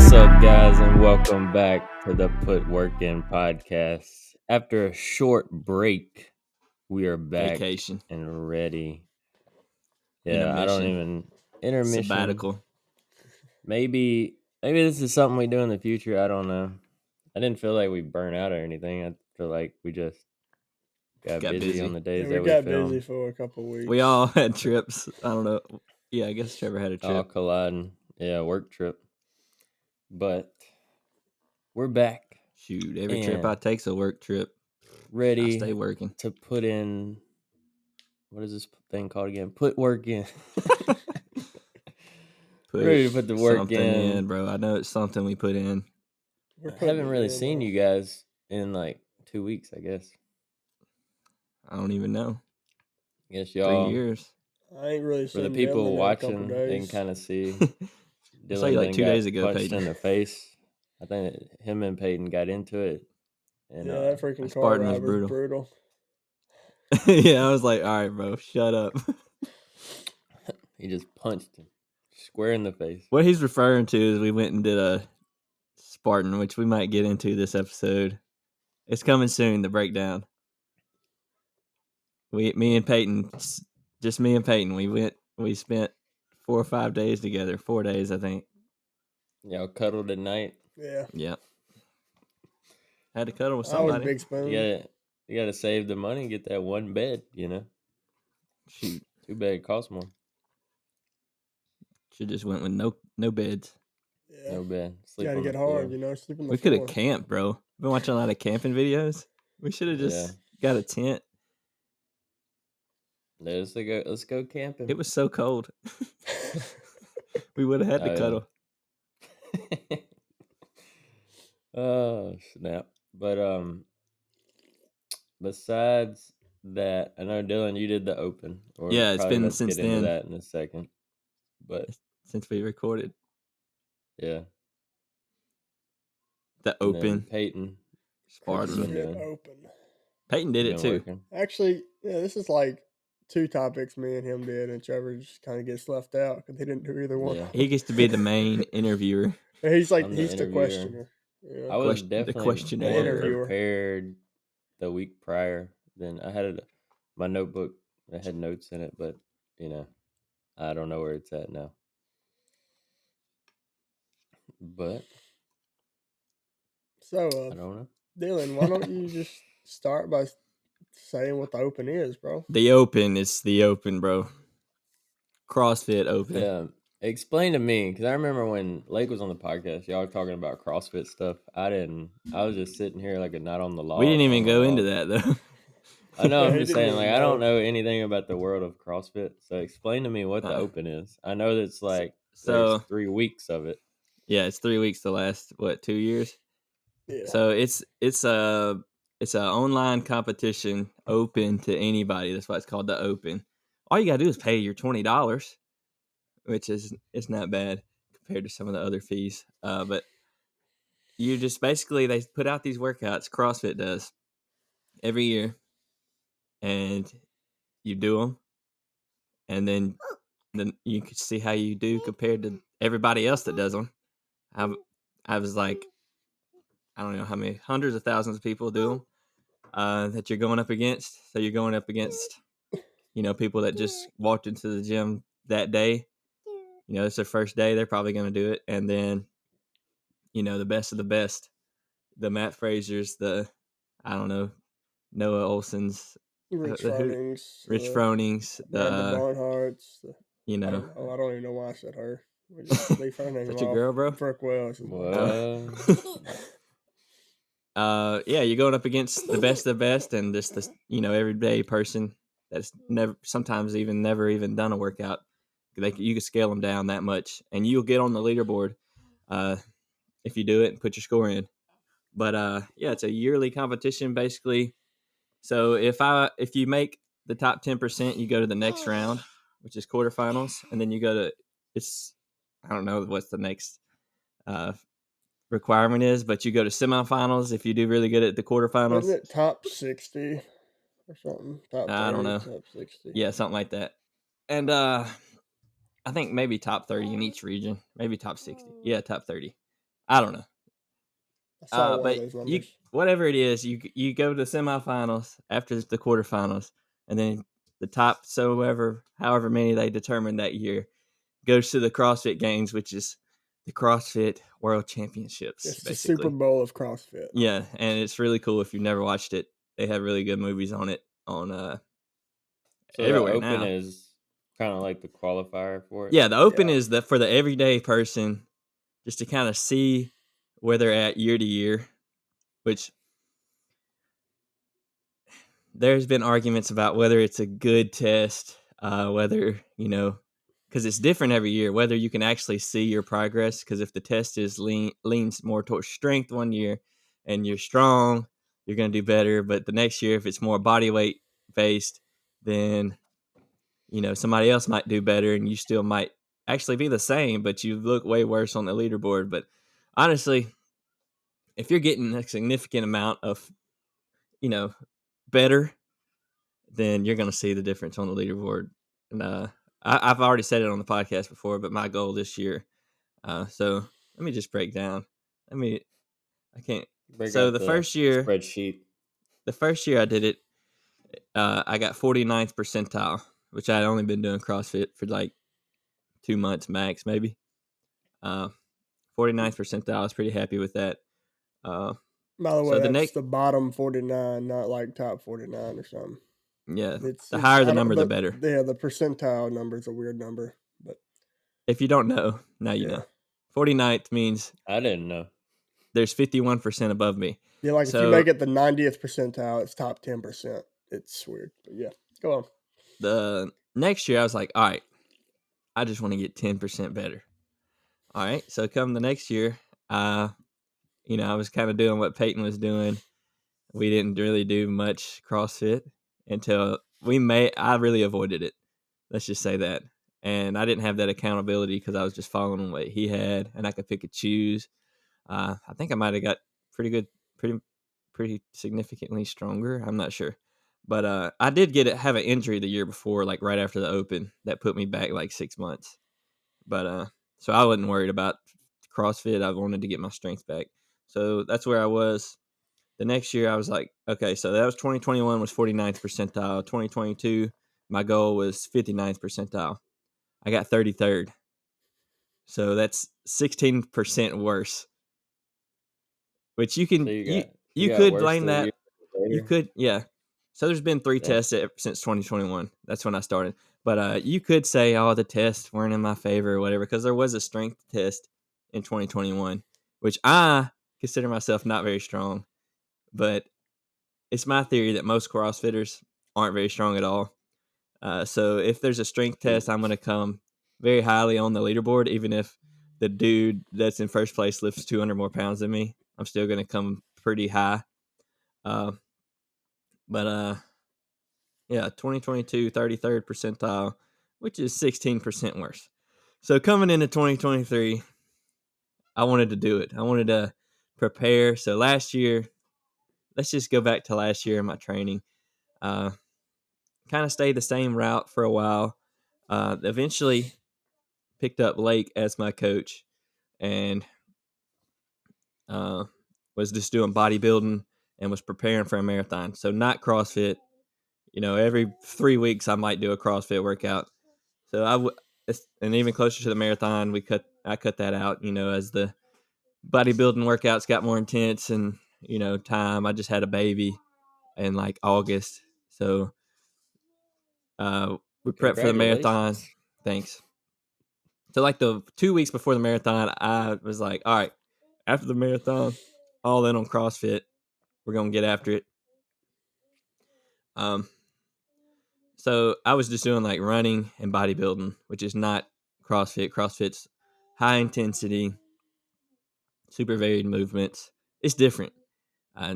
What's up, guys, and welcome back to the Put Work In podcast. After a short break, we are back Vacation. and ready. Intermission. I don't even intermission. Sabbatical. Maybe this is something we do in the future. I don't know. I didn't feel like we burnt out or anything. I feel like we just got busy on the days we that got we filmed. busy for a couple weeks. We all had trips. I don't know. Yeah, I guess Trevor had a All trip. colliding. Yeah, work trip. But we're back. Shoot, every trip I take's a work trip. Ready I stay working. to put in, what is this thing called again? Put work in. Ready to put the work in, bro. I know it's something we put in. I haven't really seen you guys in like 2 weeks, I guess. I don't even know. I guess y'all. 3 years. I ain't really For the seen people Dylan watching, in a couple they days. can kind of see. I saw you like 2 days ago, punched Peyton. in the face. I think him and Peyton got into it. And, yeah, that freaking car Spartan was ride was brutal. Yeah, I was like, all right, bro, shut up. He just punched him square in the face. What he's referring to is we went and did a Spartan, which we might get into this episode. It's coming soon, the breakdown. Me and Peyton, just me and Peyton, we spent 4 or 5 days together. 4 days, I think. Y'all cuddled at night. Yeah. Yep. Had to cuddle with I was somebody. big spoon. You gotta save the money and get that one bed, Shoot. 2 bed costs more. Should just went with no beds. Yeah. No bed. You gotta get hard, sleep on the We floor. could have camped, bro. I've been watching a lot of camping videos. We should have just got a tent. Let's go camping. It was so cold. We would have had to cuddle. Oh, snap. But besides that, I know Dylan, you did the open. Yeah, it's been since get into then. that in a second. But since we recorded. Yeah. The open. Peyton. Spartan. Open. Peyton did it too. Working. Actually, yeah, this is like 2 topics me and him did, and Trevor just kind of gets left out because he didn't do either one. Yeah. He gets to be the main interviewer. He's the questioner. Yeah. I was definitely more interviewer. prepared the week prior than I had my notebook that had notes in it, but I don't know where it's at now. But so I don't know. Dylan, why don't you just start by saying what the open is, bro? The open is the open, bro. CrossFit open. Yeah. Explain to me, because I remember when Lake was on the podcast, y'all were talking about CrossFit stuff. I was just sitting here like a knot on the log. We didn't even go into that, though. I know, I'm just saying, I don't know anything about the world of CrossFit, so explain to me what the open is. I know that's there's 3 weeks of it. Yeah, it's 3 weeks to last, 2 years? Yeah. So it's a online competition open to anybody. That's why it's called the open. All you gotta do is pay your $20, which it's not bad compared to some of the other fees. But you just basically, they put out these workouts, CrossFit does, every year, and you do them, and then you can see how you do compared to everybody else that does them. I was like, I don't know how many hundreds of thousands of people do them that you're going up against. So you're going up against, people that just walked into the gym that day. It's their first day. They're probably going to do it. And then, the best of the best, the Matt Frasers, Noah Olson's, Rich Fronings, the Barnharts. I don't even know why I said her. We just leave her name That's your girl, bro? Brooke Wells. Yeah, you're going up against the best of the best, and just this, everyday person that's sometimes never even done a workout. You can scale them down that much, and you'll get on the leaderboard if you do it and put your score in. But yeah, it's a yearly competition basically. So if you make the top 10%, you go to the next round, which is quarterfinals, and then you go to I don't know what's the next requirement is, but you go to semifinals if you do really good at the quarterfinals. Isn't it top 60 or something? Top 30, I don't know. Top 60. Yeah, something like that. And I think maybe top 30 in each region, maybe top 60. Yeah, top 30. I don't know. I saw one of But those you, numbers. whatever it is, you go to the semifinals after the quarterfinals, and then the top, however many they determine that year, goes to the CrossFit Games, which is the CrossFit World Championships, It's the Super basically. Bowl of CrossFit. Yeah, and it's really cool if you've never watched it. They have really good movies on it on So the everywhere Open now. is kind of like the qualifier for it. Yeah, the Open Yeah. is for the everyday person, just to kind of see where they're at year to year, which there's been arguments about whether it's a good test, whether, because it's different every year, whether you can actually see your progress. Because if the test leans more towards strength one year and you're strong, you're going to do better. But the next year, if it's more body weight based, then, somebody else might do better and you still might actually be the same, but you look way worse on the leaderboard. But honestly, if you're getting a significant amount of, better, then you're going to see the difference on the leaderboard. And I've already said it on the podcast before, but my goal this year. So let me just break down. I can't. Break So out the the first year, spreadsheet. I did it, I got 49th percentile, which I'd only been doing CrossFit for like 2 months max, maybe. 49th percentile. I was pretty happy with that. By the way, So the that's next, the bottom 49, not like top 49 or something. yeah, It's the higher the I don't number, the but better. yeah, the percentile number is a weird number, but If you don't know, now you yeah. know. 49th means I didn't know. there's 51% above me. Yeah, like if you So make it the 90th percentile, it's top 10%. It's weird. But yeah, go on. the next year, I was like, all right, I just want to get 10% better. All right. So come the next year, I was kind of doing what Peyton was doing. We didn't really do much CrossFit until I really avoided it. Let's just say that. And I didn't have that accountability because I was just following what he had and I could pick and choose. I think I might have got pretty good, pretty significantly stronger. I'm not sure. But I did have an injury the year before, like right after the Open, that put me back like 6 months. But so I wasn't worried about CrossFit. I wanted to get my strength back. So that's where I was. The next year I was like, okay, so that was 2021 was 49th percentile. 2022, my goal was 59th percentile. I got 33rd. So that's 16% worse. Which So you you you got could worse blame the year that. You later. could, yeah. So there's been 3 Damn. tests since 2021. That's when I started. But you could say, oh, the tests weren't in my favor or whatever, because there was a strength test in 2021, which I consider myself not very strong. But it's my theory that most CrossFitters aren't very strong at all. So if there's a strength test, I'm going to come very highly on the leaderboard, even if the dude that's in first place lifts 200 more pounds than me. I'm still going to come pretty high. Uh, but yeah, 2022, 33rd percentile, which is 16% worse. So coming into 2023, I wanted to do it. I wanted to prepare. So last year, let's just go back to last year in my training. Kind of stayed the same route for a while. Eventually picked up Lake as my coach and was just doing bodybuilding and was preparing for a marathon. So not CrossFit. Every 3 weeks I might do a CrossFit workout. So and even closer to the marathon, I cut that out. As the bodybuilding workouts got more intense and time. I just had a baby in like August, so we prepped for the marathon. Congratulations. Thanks. So like the 2 weeks before the marathon, I was like, all right, after the marathon, all in on CrossFit. We're gonna get after it. Um, so I was just doing like running and bodybuilding, which is not CrossFit. CrossFit's high intensity, super varied movements. It's different. Uh,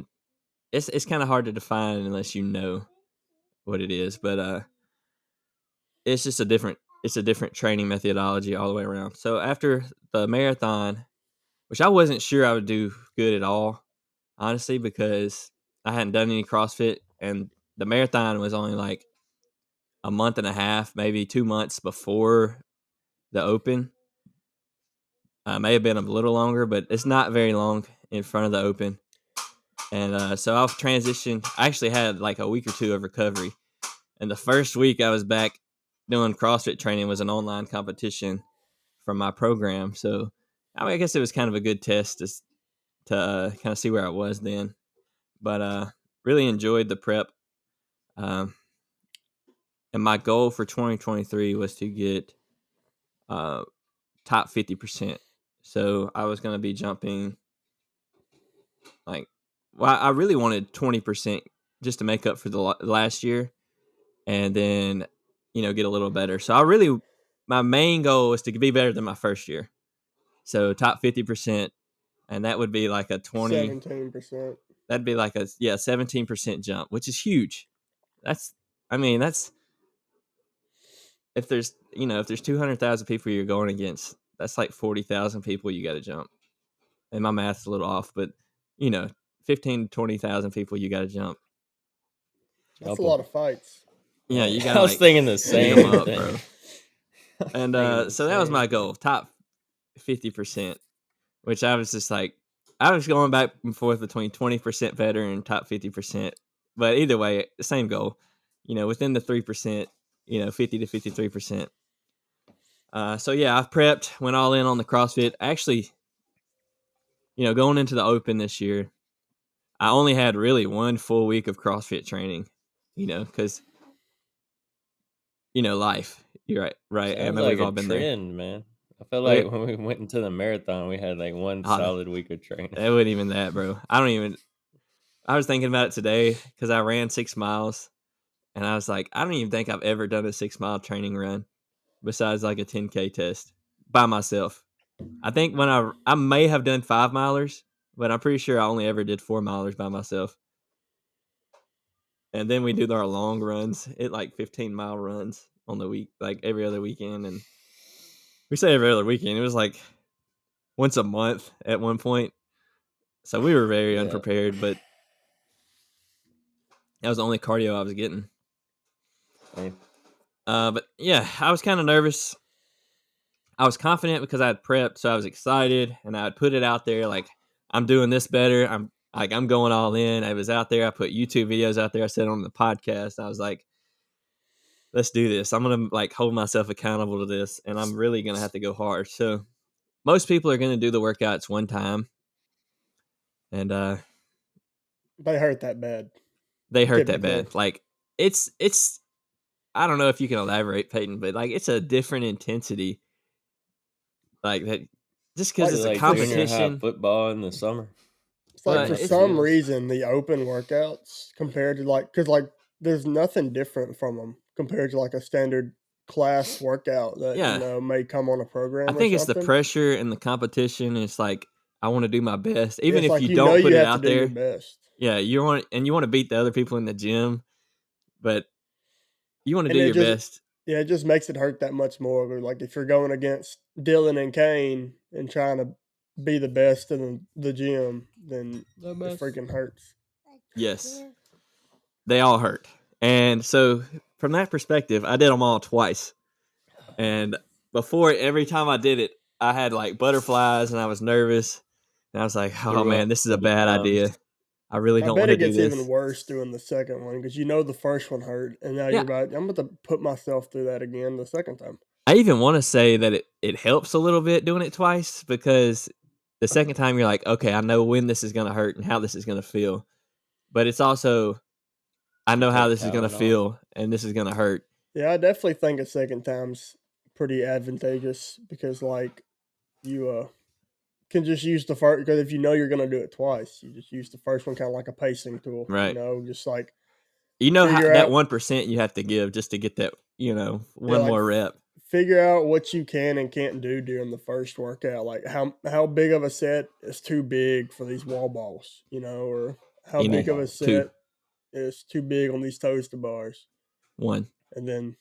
it's kind of hard to define unless you know what it is, but it's just a different training methodology all the way around. So after the marathon, which I wasn't sure I would do good at all, honestly, because I hadn't done any CrossFit and the marathon was only like a month and a half, maybe 2 months before the Open. May have been a little longer, but it's not very long in front of the open. And so I've transitioned. I actually had like a week or two of recovery. And the first week I was back doing CrossFit training was an online competition from my program. So I guess it was kind of a good test to kind of see where I was then. But really enjoyed the prep. And my goal for 2023 was to get top 50%. So I was going to be jumping I really wanted 20% just to make up for the last year and then, get a little better. So my main goal was to be better than my first year. So top 50%. And that would be like a 17%. That'd be like a 17% jump, which is huge. That's if there's 200,000 people you're going against, that's like 40,000 people you got to jump. And my math's a little off, but 15 to 20,000 people you got to jump. That's a lot of fights. Yeah, you got. I was thinking the same up, thing, bro. And so that was my goal, top 50%, which I was just like, I was going back and forth between 20% better and top 50%. But either way, the same goal, within the 3%, 50 to 53%. So yeah, I've prepped, went all in on the CrossFit. Actually, going into the Open this year, I only had really 1 full week of CrossFit training, because, life. You're right. Sounds I know like we've a all been trend, man. I feel like when we went into the marathon, we had like one solid week of training. It wasn't even that, bro. I was thinking about it today because I ran 6 miles, and I was like, I don't even think I've ever done a 6-mile training run besides like a 10K test by myself. I think when I may have done 5-milers, but I'm pretty sure I only ever did 4-milers by myself. And then we do our long runs, like 15-mile runs on the week, like every other weekend. And we say every other weekend. It was like once a month at one point. So we were very unprepared, but that was the only cardio I was getting. But yeah, I was kind of nervous. I was confident because I had prepped, so I was excited, and I would put it out there like, I'm doing this better. I'm going all in. I was out there. I put YouTube videos out there. I said on the podcast, I was like, let's do this. I'm going to like hold myself accountable to this, and I'm really going to have to go hard. So most people are going to do the workouts one time, and they hurt that bad. They hurt that bad. Like it's I don't know if you can elaborate, Peyton, but like it's a different intensity. Like that, just because it's like a competition. Football in the summer. It's like for some reason the open workouts compared to because there's nothing different from them compared to like a standard class workout that may come on a program. I think it's the pressure and the competition. It's like I want to do my best, even if like you don't put it out there. Your best. Yeah, you want to beat the other people in the gym, but you want to do your best. Yeah, it just makes it hurt that much more. Like if you're going against Dylan and Kane and trying to be the best in the gym, then it freaking hurts. Yes, they all hurt. And so from that perspective, I did them all twice. And before, every time I did it, I had like butterflies and I was nervous. And I was like, oh man, this is a bad idea. I really don't want to do this. I bet it gets even worse doing the second one because the first one hurt. And now you're about, I'm about to put myself through that again the second time. I even want to say that it helps a little bit doing it twice because the second time you're like, okay, I know when this is going to hurt and how this is going to feel. But it's also, I know how this is going to feel and this is going to hurt. Yeah, I definitely think a second time's pretty advantageous because like you can just use the first, because if you're going to do it twice, you just use the first one kind of like a pacing tool. Right. Just like. How that 1% you have to give just to get that, one more rep. Figure out what you can and can't do during the first workout. Like how big of a set is too big for these wall balls, or how big of a set is too big on these toaster bars. 1. And then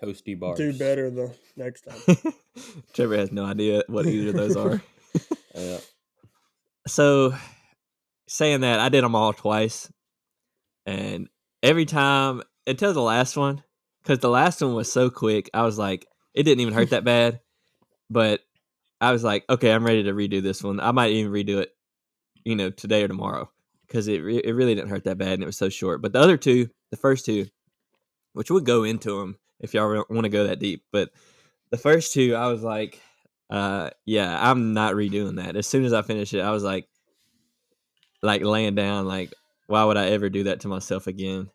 toasty bars. Do better the next time. Trevor has no idea what either of those are. Yeah. So saying that, I did them all twice. And every time until the last one, because the last one was so quick, I was like, it didn't even hurt that bad. But I was like, okay, I'm ready to redo this one. I might even redo it, today or tomorrow, because it really didn't hurt that bad and it was so short. But the first two, which we'll go into them if y'all want to go that deep, but the first two, I was like, yeah, I'm not redoing that. As soon as I finished it, I was like laying down, like, why would I ever do that to myself again?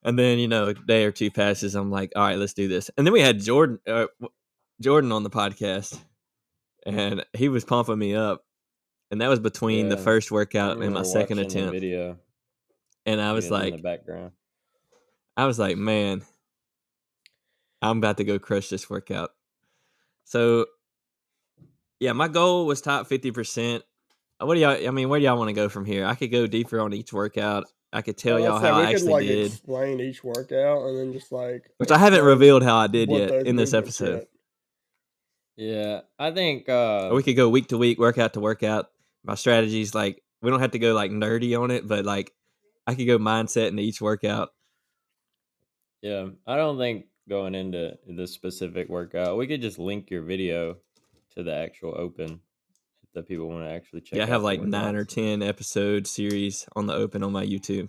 And then, a day or two passes. I'm like, all right, let's do this. And then we had Jordan on the podcast, and he was pumping me up. And that was between the first I workout and my remember second watching the attempt. video. And I was in the like, background. Man, I'm about to go crush this workout. So, yeah, my goal was top 50%. Where do y'all want to go from here? I could go deeper on each workout. I could tell y'all how I we could actually did, explain each workout and then just which I haven't revealed how I did what yet those in this movements episode. Yeah, I think Or we could go week to week, workout to workout. My strategies, like, we don't have to go like nerdy on it, but like I could go mindset into each workout. Yeah, I don't think going into the specific workout, we could just link your video to the actual open if the people want to actually check Yeah, I out have the like 9 workouts. or 10 episode series on the open on my YouTube.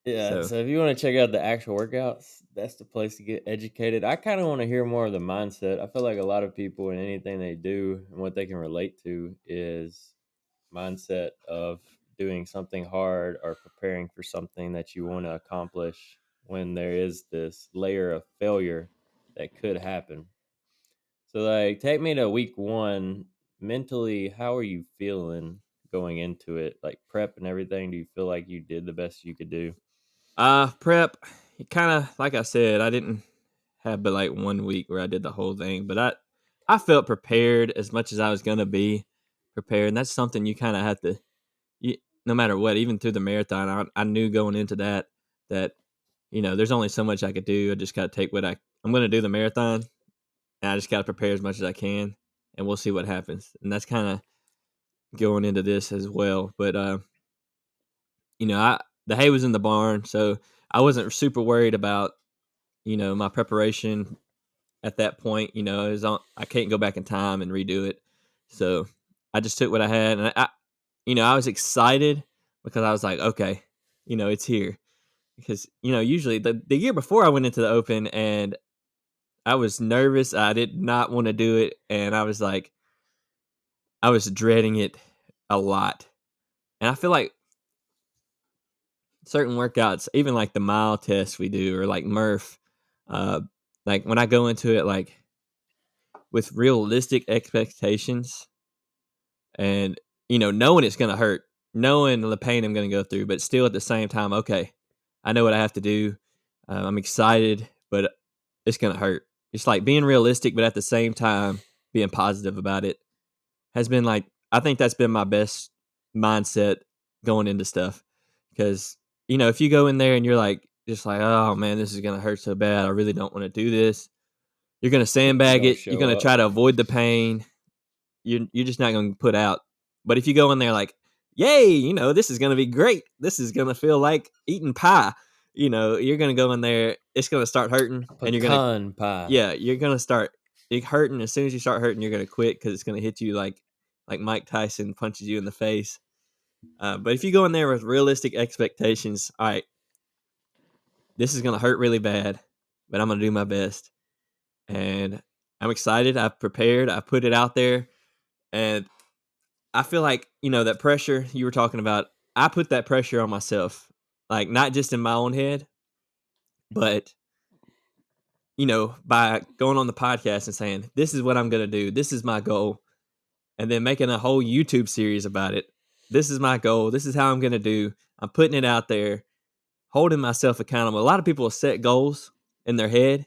Yeah, so if you want to check out the actual workouts, that's the place to get educated. I kind of want to hear more of the mindset. I feel like a lot of people in anything they do and what they can relate to is mindset of doing something hard or preparing for something that you want to accomplish when there is this layer of failure that could happen. So, like, take me to week one. Mentally, how are you feeling going into it? Like, prep and everything, do you feel like you did the best you could do? Prep, kind of like I said, I didn't have but like 1 week where I did the whole thing, but I felt prepared as much as I was gonna be prepared, and that's something you kind of have to, no matter what, even through the marathon, I knew going into that there's only so much I could do. I just got to take I'm going to do the marathon, and I just got to prepare as much as I can, and we'll see what happens. And that's kind of going into this as well. But the hay was in the barn, so I wasn't super worried about my preparation at that point. I can't go back in time and redo it, so I just took what I had, and I was excited because I was like, okay, it's here. Because usually the year before I went into the open and I was nervous, I did not want to do it, and I was dreading it a lot. And I feel like certain workouts, even like the mile test we do, or like Murph, like when I go into it like with realistic expectations, and knowing it's gonna hurt, knowing the pain I'm gonna go through, but still at the same time, okay, I know what I have to do. I'm excited, but it's gonna hurt. It's like being realistic, but at the same time being positive about it has been like, I think that's been my best mindset going into stuff. Because if you go in there and you're like just like, oh man, this is gonna hurt so bad, I really don't want to do this. You're gonna sandbag it. You're gonna try to avoid the pain. You're just not gonna put out. But if you go in there like, yay, this is gonna be great. This is gonna feel like eating pie. You're gonna go in there. It's gonna start hurting, and Pecan pie. you're gonna start it hurting. As soon as you start hurting, you're gonna quit because it's gonna hit you like Mike Tyson punches you in the face. But if you go in there with realistic expectations, all right, this is gonna hurt really bad, but I'm gonna do my best, and I'm excited. I've prepared. I put it out there, and I feel like that pressure you were talking about. I put that pressure on myself, like not just in my own head, but by going on the podcast and saying, this is what I'm going to do. This is my goal. And then making a whole YouTube series about it. This is my goal. This is how I'm going to do. I'm putting it out there, holding myself accountable. A lot of people set goals in their head,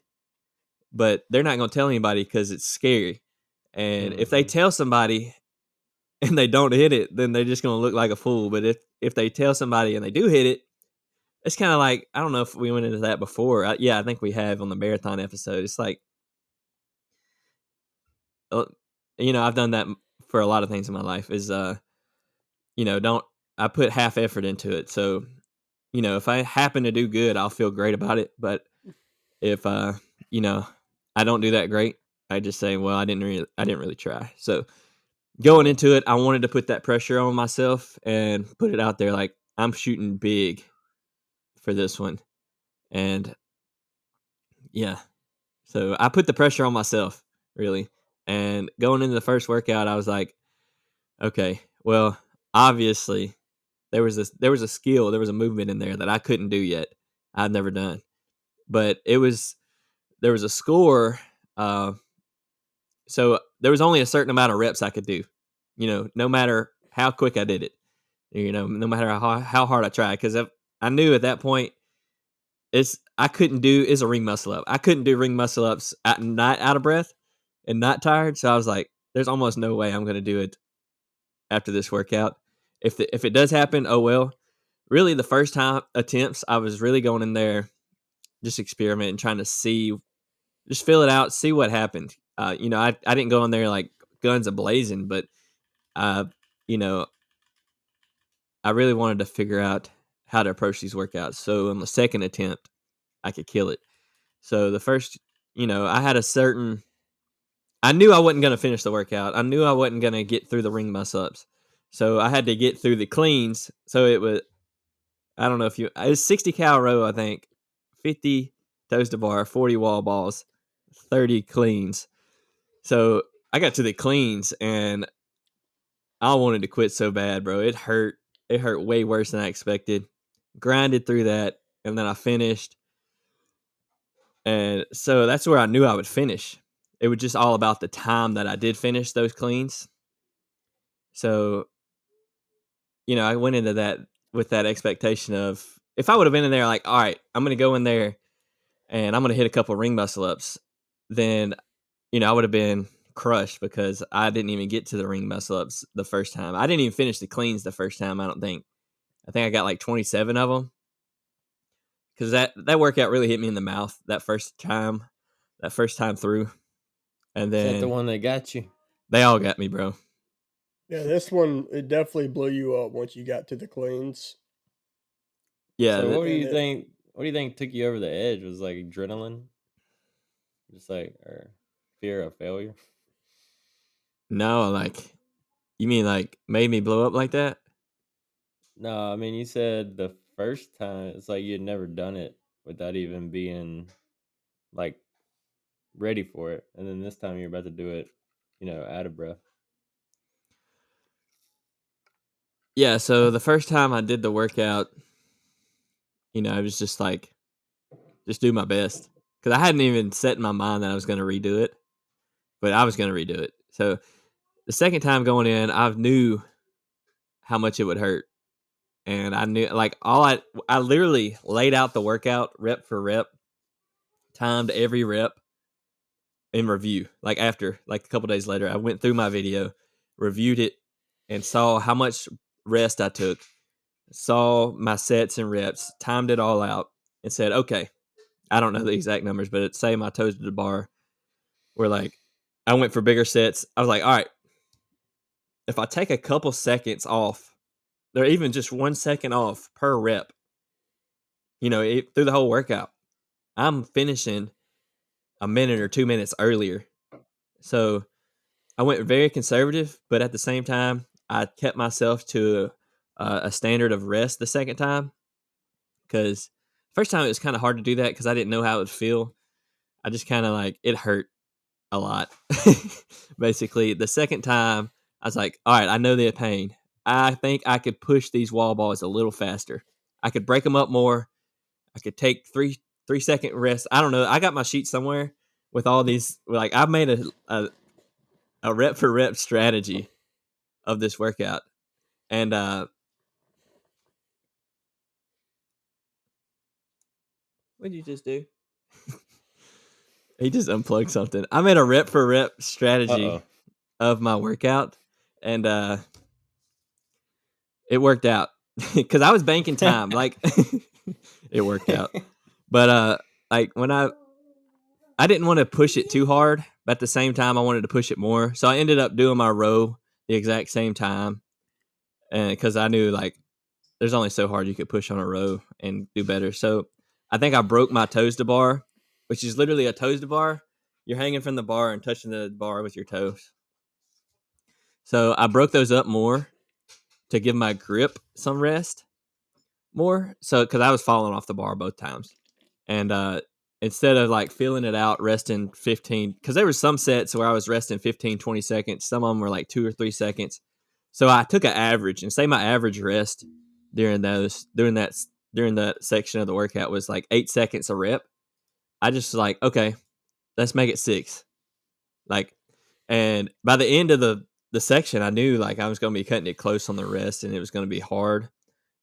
but they're not going to tell anybody because it's scary. And if they tell somebody and they don't hit it, then they're just going to look like a fool. But if they tell somebody and they do hit it, it's kind of like, I don't know if we went into that before. I think we have on the marathon episode. It's like, I've done that for a lot of things in my life is, don't, I put half effort into it. So, if I happen to do good, I'll feel great about it. But if, I don't do that great, I just say, well, I didn't really try. So going into it, I wanted to put that pressure on myself and put it out there like I'm shooting big for this one. And yeah, so I put the pressure on myself really. And going into the first workout, I was like, okay, well, obviously there was a skill, there was a movement in there that I couldn't do yet. I've never done, but there was a score. So there was only a certain amount of reps I could do, no matter how quick I did it, no matter how hard I tried. Because I knew at that point I couldn't do is a ring muscle up. I couldn't do ring muscle ups at not out of breath and not tired. So I was like, there's almost no way I'm going to do it after this workout. If it does happen, oh well. Really, the first time attempts, I was really going in there, just experimenting, trying to see, just fill it out, see what happened. I didn't go in there like guns a blazing, but you know, I really wanted to figure out how to approach these workouts. So on the second attempt, I could kill it. So the first, I had I knew I wasn't going to finish the workout. I knew I wasn't going to get through the ring muscle ups. So I had to get through the cleans. So it was, I don't know if it was 60 cal row, I think, 50 toes to bar, 40 wall balls, 30 cleans. So I got to the cleans and I wanted to quit so bad, bro. It hurt. It hurt way worse than I expected. Grinded through that, and then I finished. And so that's where I knew I would finish. It was just all about the time that I did finish those cleans. So, I went into that with that expectation of if I would have been in there like, all right, I'm going to go in there and I'm going to hit a couple ring muscle ups, then, I would have been crushed because I didn't even get to the ring muscle ups the first time. I didn't even finish the cleans the first time, I don't think. I think I got like 27 of them because that workout really hit me in the mouth that first time through. And Is that the then one that got you? they all got me, bro. Yeah, this one, it definitely blew you up once you got to the cleans. Yeah. So what do you think? What do you think took you over the edge? Was like adrenaline, just like or fear of failure? No, like you mean like made me blow up like that? No, I mean you said the first time it's like you'd never done it without even being like ready for it, and then this time you're about to do it, out of breath. Yeah. So the first time I did the workout, I was just like, just do my best because I hadn't even set in my mind that I was going to redo it, but I was going to redo it. So the second time going in, I knew how much it would hurt. And I knew like I literally laid out the workout rep for rep, timed every rep in review. Like after like a couple days later, I went through my video, reviewed it, and saw how much rest I took, saw my sets and reps, timed it all out, and said, okay, I don't know the exact numbers, but say my toes to the bar were like, I went for bigger sets. I was like, all right, if I take a couple seconds off, they're even just 1 second off per rep, through the whole workout, I'm finishing a minute or 2 minutes earlier. So I went very conservative, but at the same time, I kept myself to a standard of rest the second time because first time it was kind of hard to do that because I didn't know how it would feel. I just kind of like it hurt a lot. Basically, the second time I was like, all right, I know the pain. I think I could push these wall balls a little faster. I could break them up more. I could take 3 second rest. I don't know. I got my sheet somewhere with all these. Like I've made a rep for rep strategy of this workout, and what did you just do? He just unplugged something. I made a rep for rep strategy of my workout, and it worked out because I was banking time. Like it worked out, but like when I didn't want to push it too hard, but at the same time I wanted to push it more. So I ended up doing my row the exact same time, and because I knew like there's only so hard you could push on a row and do better. So I think I broke my toes to bar, which is literally a toes to bar you're hanging from the bar and touching the bar with your toes. So I broke those up more to give my grip some rest more. So because I was falling off the bar both times, and instead of like feeling it out, resting 15, because there were some sets where I was resting 15, 20 seconds. Some of them were like 2 or 3 seconds. So I took an average, and say my average rest during that section of the workout was like 8 seconds a rep. I just was like, okay, let's make it 6. Like, and by the end of the section, I knew like I was going to be cutting it close on the rest, and it was going to be hard.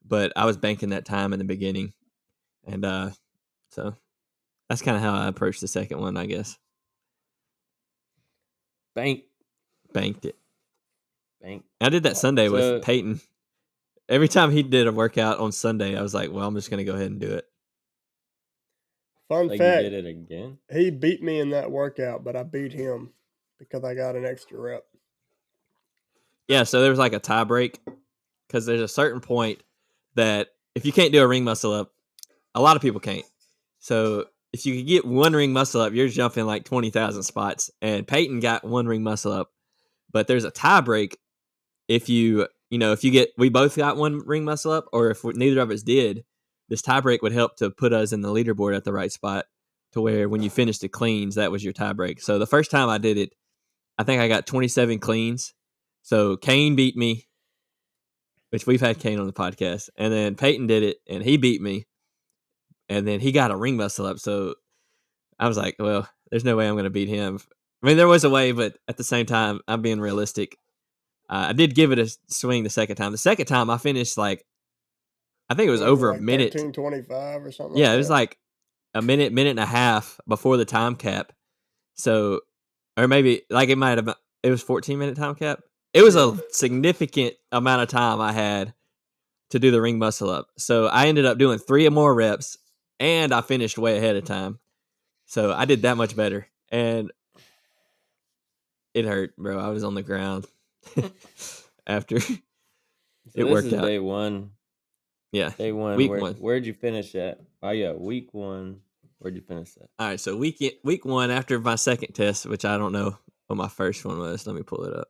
But I was banking that time in the beginning, and so that's kind of how I approached the second one, I guess. Banked it. I did that Sunday with Peyton. Every time he did a workout on Sunday, I was like, well, I'm just going to go ahead and do it. Fun like fact, you did it again? He beat me in that workout, but I beat him because I got an extra rep. Yeah, so there was like a tie break because there's a certain point that if you can't do a ring muscle up, a lot of people can't. So if you could get one ring muscle up, you're jumping like 20,000 spots. And Peyton got one ring muscle up, but there's a tie break if we both got one ring muscle up, or if neither of us did, this tie break would help to put us in the leaderboard at the right spot to where when you finished the cleans, that was your tie break. So the first time I did it, I think I got 27 cleans. So Kane beat me, which we've had Kane on the podcast. And then Peyton did it, and he beat me. And then he got a ring muscle up. So I was like, well, there's no way I'm going to beat him. I mean, there was a way, but at the same time, I'm being realistic. I did give it a swing the second time. The second time, I finished like, I think it was over like a minute. 13:25 or something. Yeah, it was like a minute and a half before the time cap. So, or maybe like it was 14-minute time cap. It was a significant amount of time I had to do the ring muscle up. So I ended up doing 3 or more reps, and I finished way ahead of time. So I did that much better, and it hurt, bro. I was on the ground after it worked out. Day 1. Yeah, day 1. Week 1. Where'd you finish at? Oh yeah, week 1. Where'd you finish at? All right, so week 1 after my second test, which I don't know what my first one was. Let me pull it up.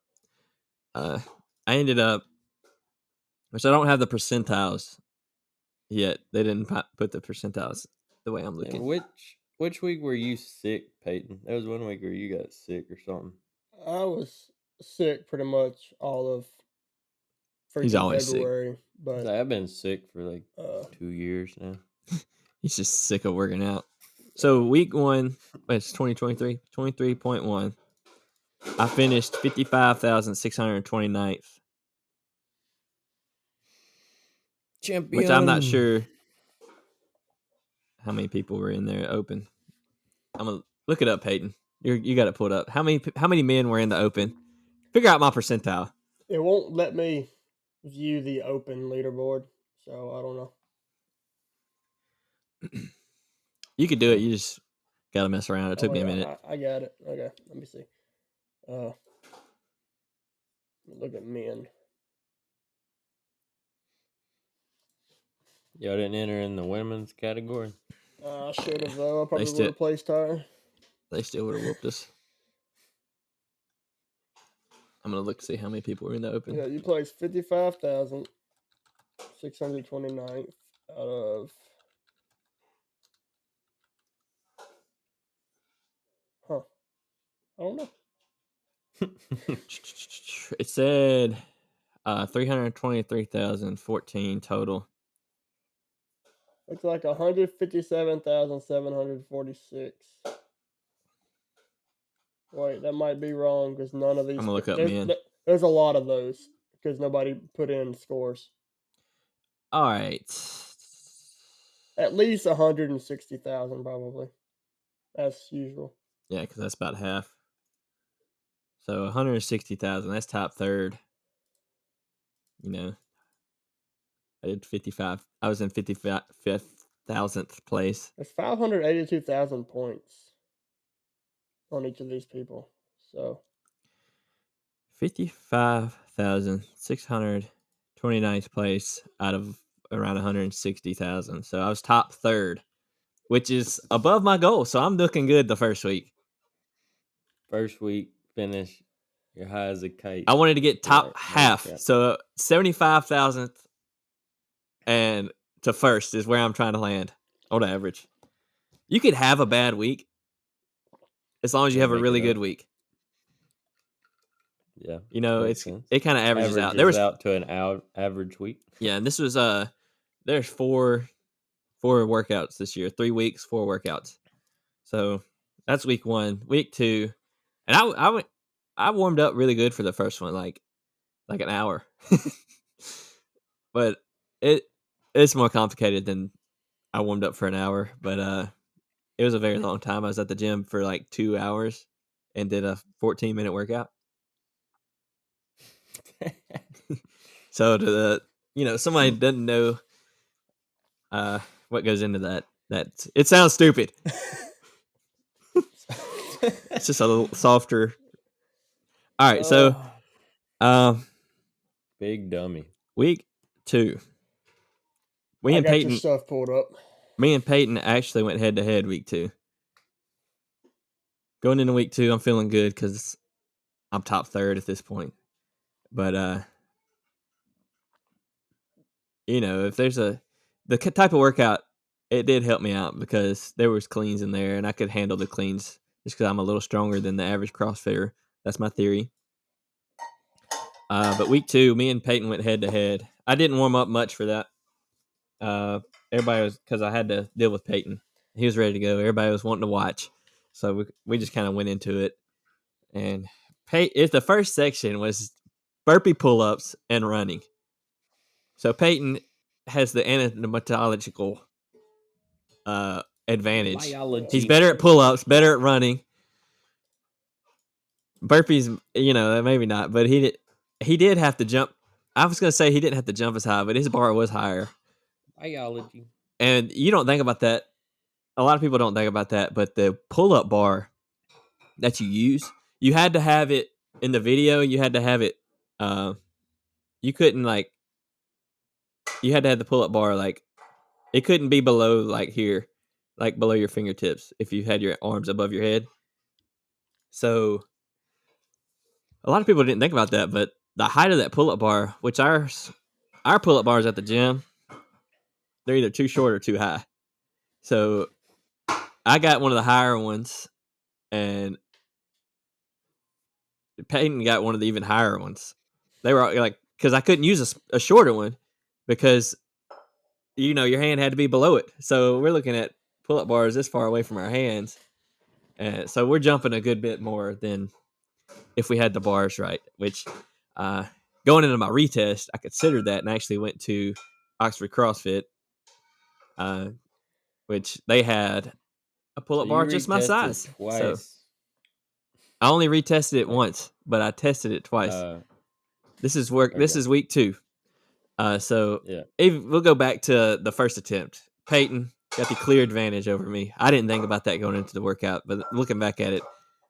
I ended up, which I don't have the percentiles yet. They didn't put the percentiles the way I'm looking. And which week were you sick, Peyton? There was one week where you got sick or something. I was sick pretty much all of He's always February, sick. But I've been sick for like 2 years now. He's just sick of working out. So week 1, it's 2023, 23.1. I finished 55,629th. Champion. Which I'm not sure how many people were in there open. I'm gonna look it up, Peyton. You got it pulled up. How many men were in the open? Figure out my percentile. It won't let me view the open leaderboard, so I don't know. You could do it. You just gotta mess around. It took me a minute. I got it. Okay, let me see. Look at men. Y'all didn't enter in the women's category? I should have, though. I probably would have placed higher. They still would have whooped us. I'm going to look to see how many people were in the open. Yeah, you placed 55,629th out of... Huh. I don't know. It said 323,014 total. Looks like 157,746. Wait, that might be wrong because none of these. I'm gonna look up men. There's a lot of those because nobody put in scores. All right. At least 160,000 probably. As usual. Yeah, because that's about half. So 160,000. That's top third. You know, I did 55. I was in 55,000th place. There's 582,000 points on each of these people. So 55,629th place out of around 160,000. So I was top third, which is above my goal. So I'm looking good the first week. First week, finish. You're high as a kite. I wanted to get top half. So 75,000th and to first is where I'm trying to land on average. You could have a bad week as long as you have a really good week. Yeah. You know, it kind of averages out. There was out to an average week. Yeah, and this was there's four workouts this year. 3 weeks, 4 workouts. So that's week 1. Week 2, and I warmed up really good for the first one, like an hour. But it's more complicated than I warmed up for an hour. But it was a very long time. I was at the gym for like 2 hours and did a 14-minute workout. So to the somebody doesn't know what goes into that it sounds stupid. It's just a little softer. All right, so big dummy. Week 2. I got your stuff pulled up. Me and Peyton actually went head to head week 2. Going into week 2, I'm feeling good because I'm top third at this point. But if there's the type of workout, it did help me out because there was cleans in there and I could handle the cleans just because I'm a little stronger than the average CrossFitter. That's my theory. But week 2, me and Peyton went head to head. I didn't warm up much for that. Everybody was, because I had to deal with Peyton. He was ready to go. Everybody was wanting to watch. So we just kind of went into it. And the first section was burpee pull-ups and running. So Peyton has the anatomical advantage. Biology. He's better at pull-ups, better at running. Burpees, maybe not, but he did have to jump. I was going to say he didn't have to jump as high, but his bar was higher. Biology. And you don't think about that. A lot of people don't think about that, but the pull-up bar that you use, you had to have it in the video. You had to have it. You couldn't you had to have the pull-up bar it couldn't be below here, below your fingertips if you had your arms above your head. So a lot of people didn't think about that, but the height of that pull-up bar, which our pull-up bars at the gym, they're either too short or too high. So I got one of the higher ones, and Peyton got one of the even higher ones. They were because I couldn't use a shorter one because, your hand had to be below it. So we're looking at pull-up bars this far away from our hands. And so we're jumping a good bit more than if we had the bars right, which going into my retest, I considered that and actually went to Oxford CrossFit, which they had a pull-up bar just my size. Twice. So I only retested it once, but I tested it twice. This is work. Okay. This is week 2. So we'll go back to the first attempt. Peyton got the clear advantage over me. I didn't think about that going into the workout, but looking back at it,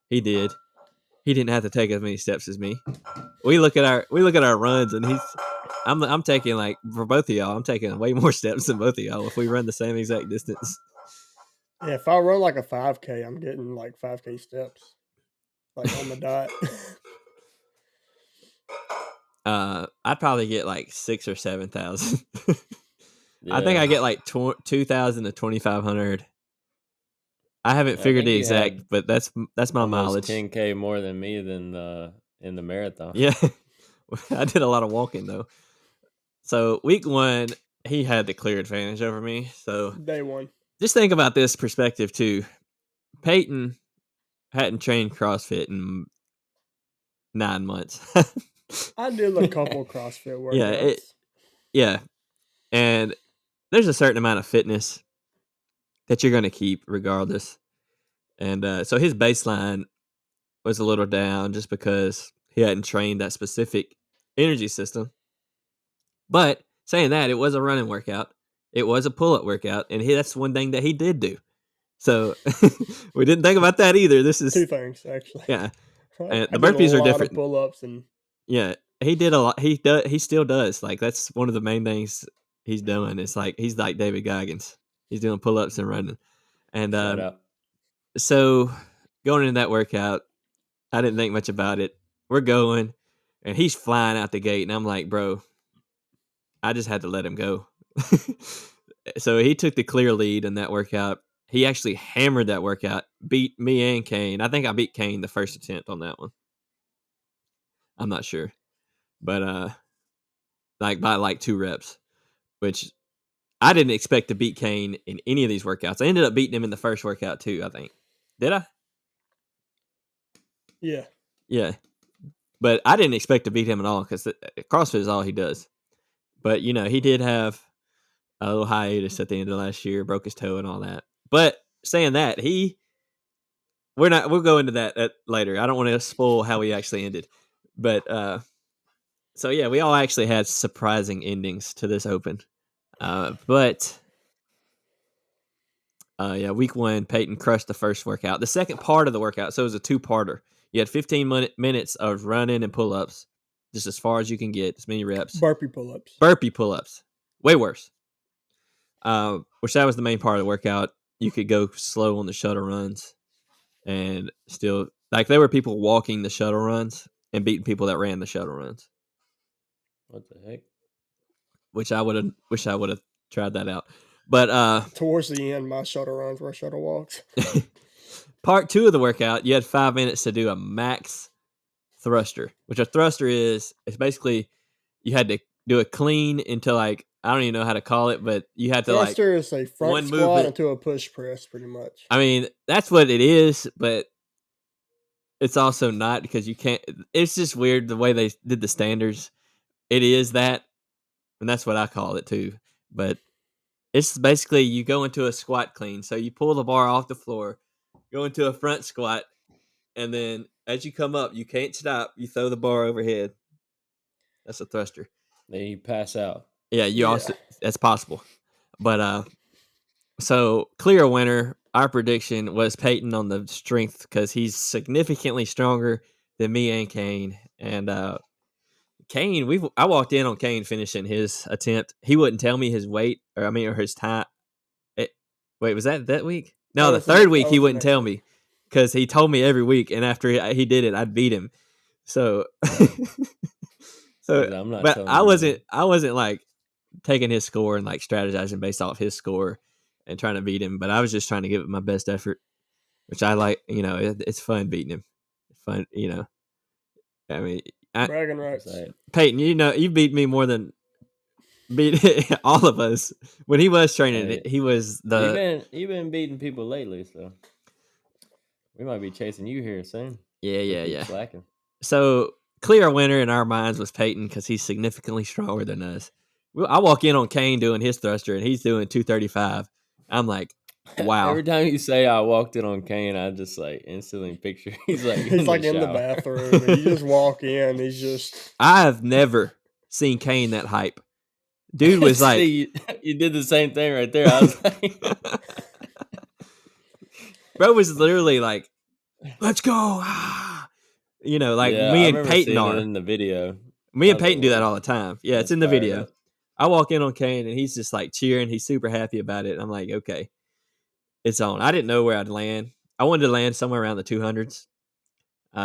he did. He didn't have to take as many steps as me. We look at our runs, and I'm taking for both of y'all. I'm taking way more steps than both of y'all if we run the same exact distance. Yeah, if I run a 5K, I'm getting 5K steps, on the dot. I'd probably get 6,000 or 7,000. Yeah. I think I get 2,000 to 2,500. I haven't figured the exact, but that's my mileage. 10K more than me in the marathon. Yeah, I did a lot of walking though. So week 1, he had the clear advantage over me. So day 1. Just think about this perspective too. Peyton hadn't trained CrossFit in 9 months. I did a couple CrossFit workouts. Yeah, and there's a certain amount of fitness that you're going to keep regardless. And so his baseline was a little down just because he hadn't trained that specific energy system. But saying that, it was a running workout. It was a pull-up workout, and that's one thing that he did do. So we didn't think about that either. This is 2 things actually. Yeah, and the burpees are different. Pull-ups and he did a lot. He still does. That's one of the main things he's doing. It's he's like David Goggins. He's doing pull-ups and running. And so going into that workout, I didn't think much about it. We're going, and he's flying out the gate, and I'm like, bro, I just had to let him go. So he took the clear lead in that workout. He actually hammered that workout, beat me and Kane. I think I beat Kane the first attempt on that one. I'm not sure. But by 2 reps, which I didn't expect to beat Kane in any of these workouts. I ended up beating him in the first workout too, I think. Did I? Yeah. Yeah. But I didn't expect to beat him at all because CrossFit is all he does. But, he did have a little hiatus at the end of last year, broke his toe and all that. But saying that, we'll go into that later. I don't want to spoil how we actually ended. But, so yeah, we all actually had surprising endings to this open. Week 1, Peyton crushed the first workout. The second part of the workout, so it was a 2-parter. You had 15 minutes of running and pull-ups, just as far as you can get, as many reps. Burpee pull-ups. Way worse. Which that was the main part of the workout. You could go slow on the shuttle runs, and still, like, there were people walking the shuttle runs and beating people that ran the shuttle runs. What the heck? Wish I would have tried that out. But towards the end, my shuttle runs were shuttle walks. Part 2 of the workout, you had 5 minutes to do a max thruster, which a thruster is. It's basically you had to do a clean into, like, I don't even know how to call it, but you had to thruster is a front squat movement into a push press, pretty much. I mean, that's what it is, but it's also not, because you can't. It's just weird the way they did the standards. It is that, and that's what I call it too. But it's basically you go into a squat clean. So you pull the bar off the floor, go into a front squat, and then as you come up, you can't stop. You throw the bar overhead. That's a thruster. Then you pass out. Yeah, also that's possible. But so clear winner. Our prediction was Peyton on the strength because he's significantly stronger than me and Kane. And Kane, I walked in on Kane finishing his attempt. He wouldn't tell me his weight or his time. Wait, was that week? No, the third week he wouldn't tell me because he told me every week, and after he did it, I'd beat him. So, I'm not. But I wasn't like taking his score and like strategizing based off his score and trying to beat him. But I was just trying to give it my best effort, which I like. It's fun beating him. It's fun, I mean, bragging rights. Peyton, you beat me more than beat all of us. When he was training, he was You've been beating people lately, so we might be chasing you here soon. Yeah. Slacking. So clear winner in our minds was Peyton because he's significantly stronger than us. I walk in on Kane doing his thruster and he's doing 235. I'm like, wow. Every time you say I walked in on Kane, I just like instantly picture he's like in the bathroom. And you just walk in, he's just. I've never seen Kane that hype. Dude was like, you did the same thing right there. I was like, bro was literally like, let's go. Me and Peyton are in the video. Me and Peyton do that all the time. Yeah, it's in the video. I walk in on Kane and he's just like cheering. He's super happy about it. I'm like, okay, it's on. I didn't know where I'd land. I wanted to land somewhere around the 200s,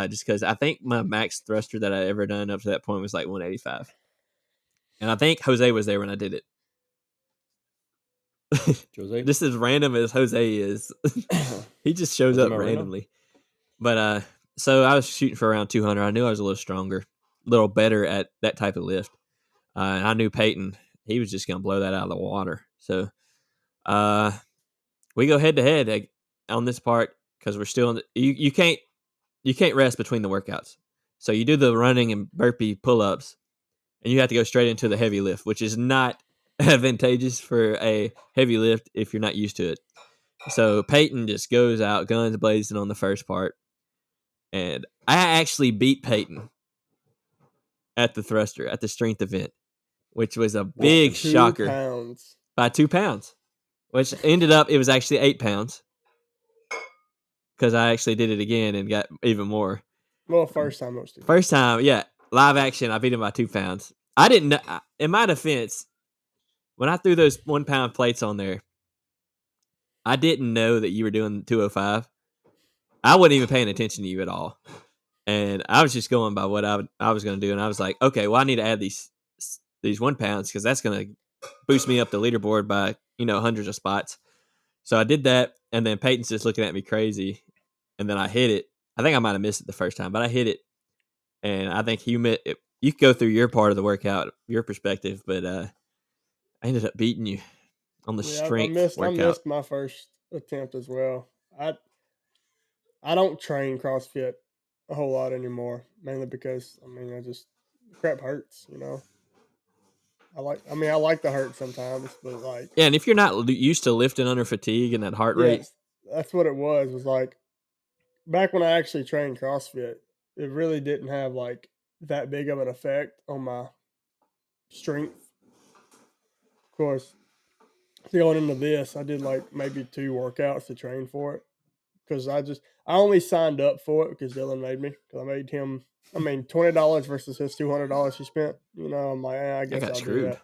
just because I think my max thruster that I ever done up to that point was like 185. And I think Jose was there when I did it. Jose? Just as random as Jose is, he just shows up randomly. But so I was shooting for around 200. I knew I was a little stronger, a little better at that type of lift. And I knew Peyton, he was just going to blow that out of the water. So we go head to head on this part because we're still in the, you can't rest between the workouts. So you do the running and burpee pull-ups, and you have to go straight into the heavy lift, which is not advantageous for a heavy lift if you're not used to it. So Peyton just goes out, guns blazing on the first part. And I actually beat Peyton at the thruster, at the strength event, which was a big shocker. By 2 pounds, which ended up, it was actually 8 pounds. Because I actually did it again and got even more. Well, first time. First time, yeah. Live action, I beat him by 2 pounds. I didn't know, in my defense, when I threw those 1 pound plates on there, I didn't know that you were doing 205. I wasn't even paying attention to you at all. And I was just going by what I was going to do. And I was like, okay, well, I need to add these 1 pounds because that's going to boost me up the leaderboard by, hundreds of spots. So I did that. And then Peyton's just looking at me crazy. And then I hit it. I think I might have missed it the first time, but I hit it. And I think you could go through your part of the workout, your perspective, but I ended up beating you on the strength workout. I missed my first attempt as well. I don't train CrossFit a whole lot anymore, mainly because crap hurts, I like the hurt sometimes, but like yeah, and if you're not used to lifting under fatigue and that heart rate, that's what it was. Was like back when I actually trained CrossFit, it really didn't have like that big of an effect on my strength. Of course, going into this, I did like maybe 2 workouts to train for it because I only signed up for it because Dylan made me. Because I made him. $20 versus his $200 he spent. I'm like, I guess I'll do that.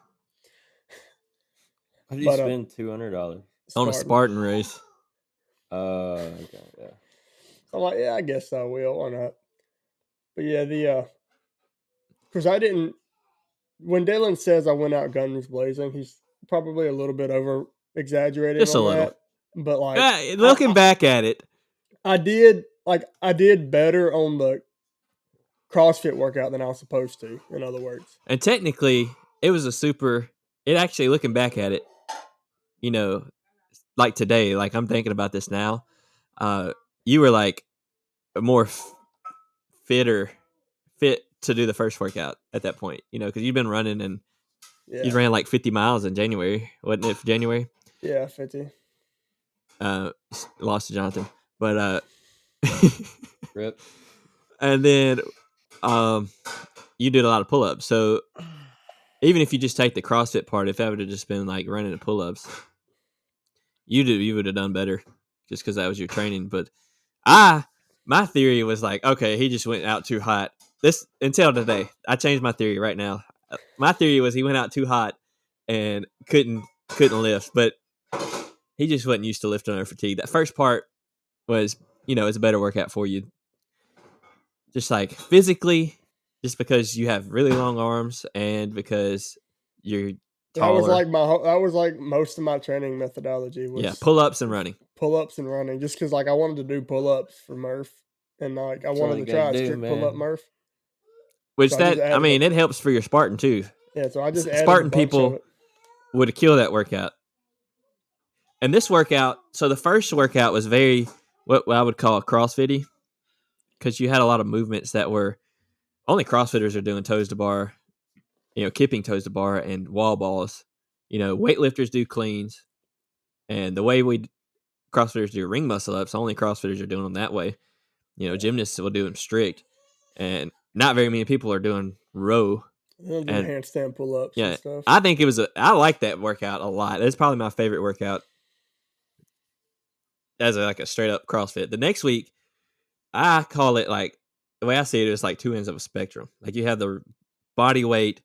How did you spend $200 on a Spartan race? Okay, yeah. So I'm like, yeah, I guess I will. Why not? But yeah, because I didn't. When Dylan says I went out guns blazing, he's probably a little bit over exaggerating Just on a little. that. But like, looking back at it, I did better on the CrossFit workout than I was supposed to. In other words, and technically, it was It actually, looking back at it, like today, like I'm thinking about this now. You were like more fit to do the first workout at that point, because you've been running and you ran like 50 miles in January, wasn't it? For January, yeah, 50. Lost to Jonathan, but Rip. And then, you did a lot of pull-ups. So even if you just take the CrossFit part, if that would have just been like running the pull-ups, you would have done better, just because that was your training. But my theory was like, okay, he just went out too hot. This until today, I changed my theory right now. My theory was he went out too hot and couldn't lift, but he just wasn't used to lifting under fatigue. That first part was, it's a better workout for you, just like physically, just because you have really long arms and because you're taller. That was like most of my training methodology was pull-ups and running. Pull-ups and running, just because like I wanted to do pull-ups for Murph, and like I wanted to try a strict pull-up Murph. Which so it helps for your Spartan too. Yeah, so I just added Spartan people would have killed that workout. And this workout, so the first workout was very what I would call CrossFit-y, because you had a lot of movements that were only CrossFitters are doing toes to bar, kipping toes to bar and wall balls. Weightlifters do cleans, and the way CrossFitters do ring muscle ups, only CrossFitters are doing them that way. Gymnasts will do them strict, and not very many people are doing row. And handstand pull-ups and stuff. I think I like that workout a lot. It's probably my favorite workout as a straight up CrossFit. The next week, I call it like, the way I see it is like 2 ends of a spectrum. Like you have the body weight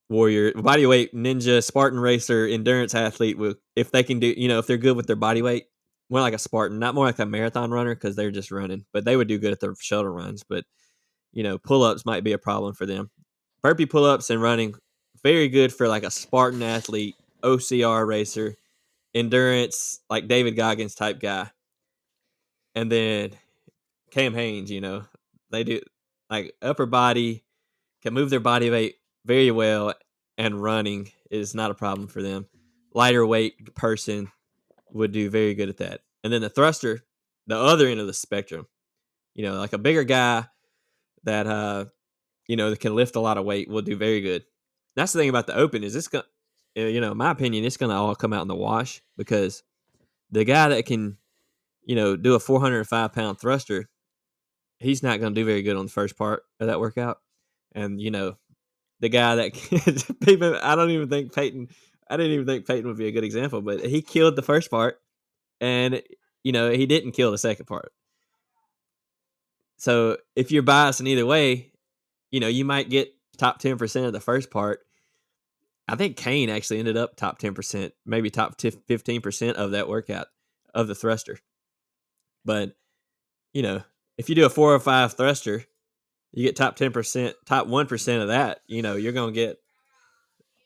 warrior, body weight ninja, Spartan racer, endurance athlete with, if they can do, if they're good with their body weight, more like a Spartan, not more like a marathon runner because they're just running, but they would do good at their shuttle runs. But, pull-ups might be a problem for them. Burpee pull-ups and running, very good for like a Spartan athlete, OCR racer, endurance, like David Goggins type guy. And then Cam Haynes, they do like upper body, can move their body weight very well, and running is not a problem for them. Lighter weight person would do very good at that. And then the thruster, the other end of the spectrum, like a bigger guy that that can lift a lot of weight will do very good. That's the thing about the open is in my opinion, it's gonna all come out in the wash, because the guy that can, do a 405-pound thruster, he's not going to do very good on the first part of that workout. And, the guy that people, I didn't even think Peyton would be a good example, but he killed the first part, and, he didn't kill the second part. So if you're biased in either way, you might get top 10% of the first part. I think Kane actually ended up top 10%, maybe top 15% of that workout of the thruster. But, if you do a 405 thruster, you get top 10%, top 1% of that. You're gonna get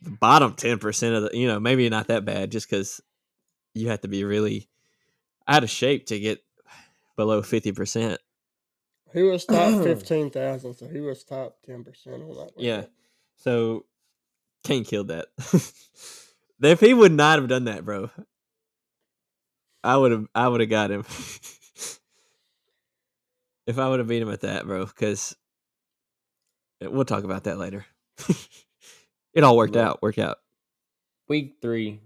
the bottom 10% of the. Maybe not that bad, just because you have to be really out of shape to get below 50%. He was top 15,000, so he was top 10% on that. Yeah, so Kane killed that. If he would not have done that, bro, I would have got him. If I would have beat him at that, bro, because we'll talk about that later. It all worked out. Week 3.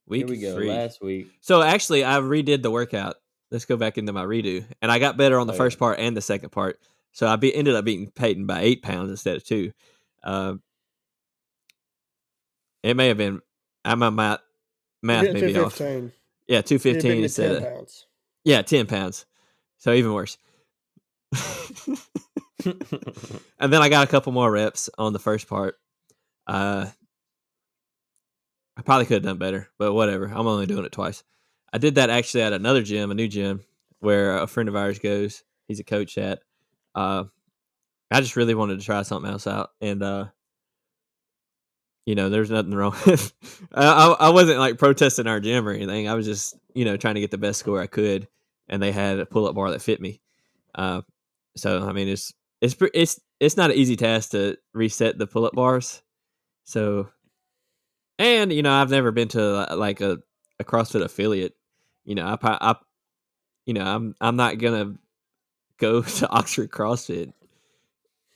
Here we go. 3. Last week. So actually, I redid the workout. Let's go back into my redo, and I got better on the first part and the second part. So I ended up beating Peyton by 8 pounds instead of 2. It may have been. My math may be off. Yeah, 215 instead of 10 pounds. Yeah, 10 pounds. So even worse. And then I got a couple more reps on the first part. I probably could have done better, but whatever. I'm only doing it twice. I did that actually at another gym, a new gym, where a friend of ours goes. He's a coach at. I just really wanted to try something else out, and there's nothing wrong. I wasn't like protesting our gym or anything. I was just trying to get the best score I could, and they had a pull-up bar that fit me. So I mean, it's not an easy task to reset the pull-up bars. So, and I've never been to like a CrossFit affiliate. I'm not gonna go to Oxford CrossFit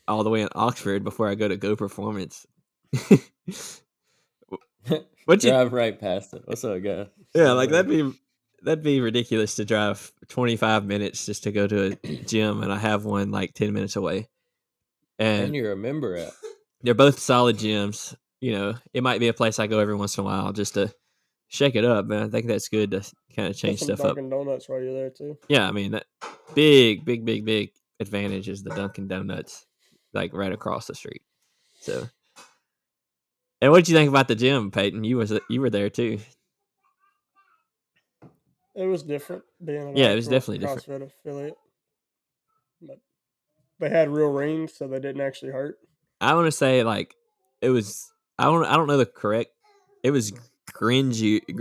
all the way in Oxford before I go to Go Performance. Drive right past it. What's up, guys? Yeah, like that'd be ridiculous to drive 25 minutes just to go to a gym, and I have one like 10 minutes away. And you're a member at. They're both solid gyms. It might be a place I go every once in a while just to shake it up, but I think that's good to kind of change stuff up. Dunkin' Donuts while you're there too. Yeah, I mean that big advantage is the Dunkin' Donuts, like right across the street. So, and what did you think about the gym, Peyton? You were there too. It was different being it was definitely CrossFit different affiliate, but they had real rings, so they didn't actually hurt. I want to say like it was. I don't know the correct. It was grungy. It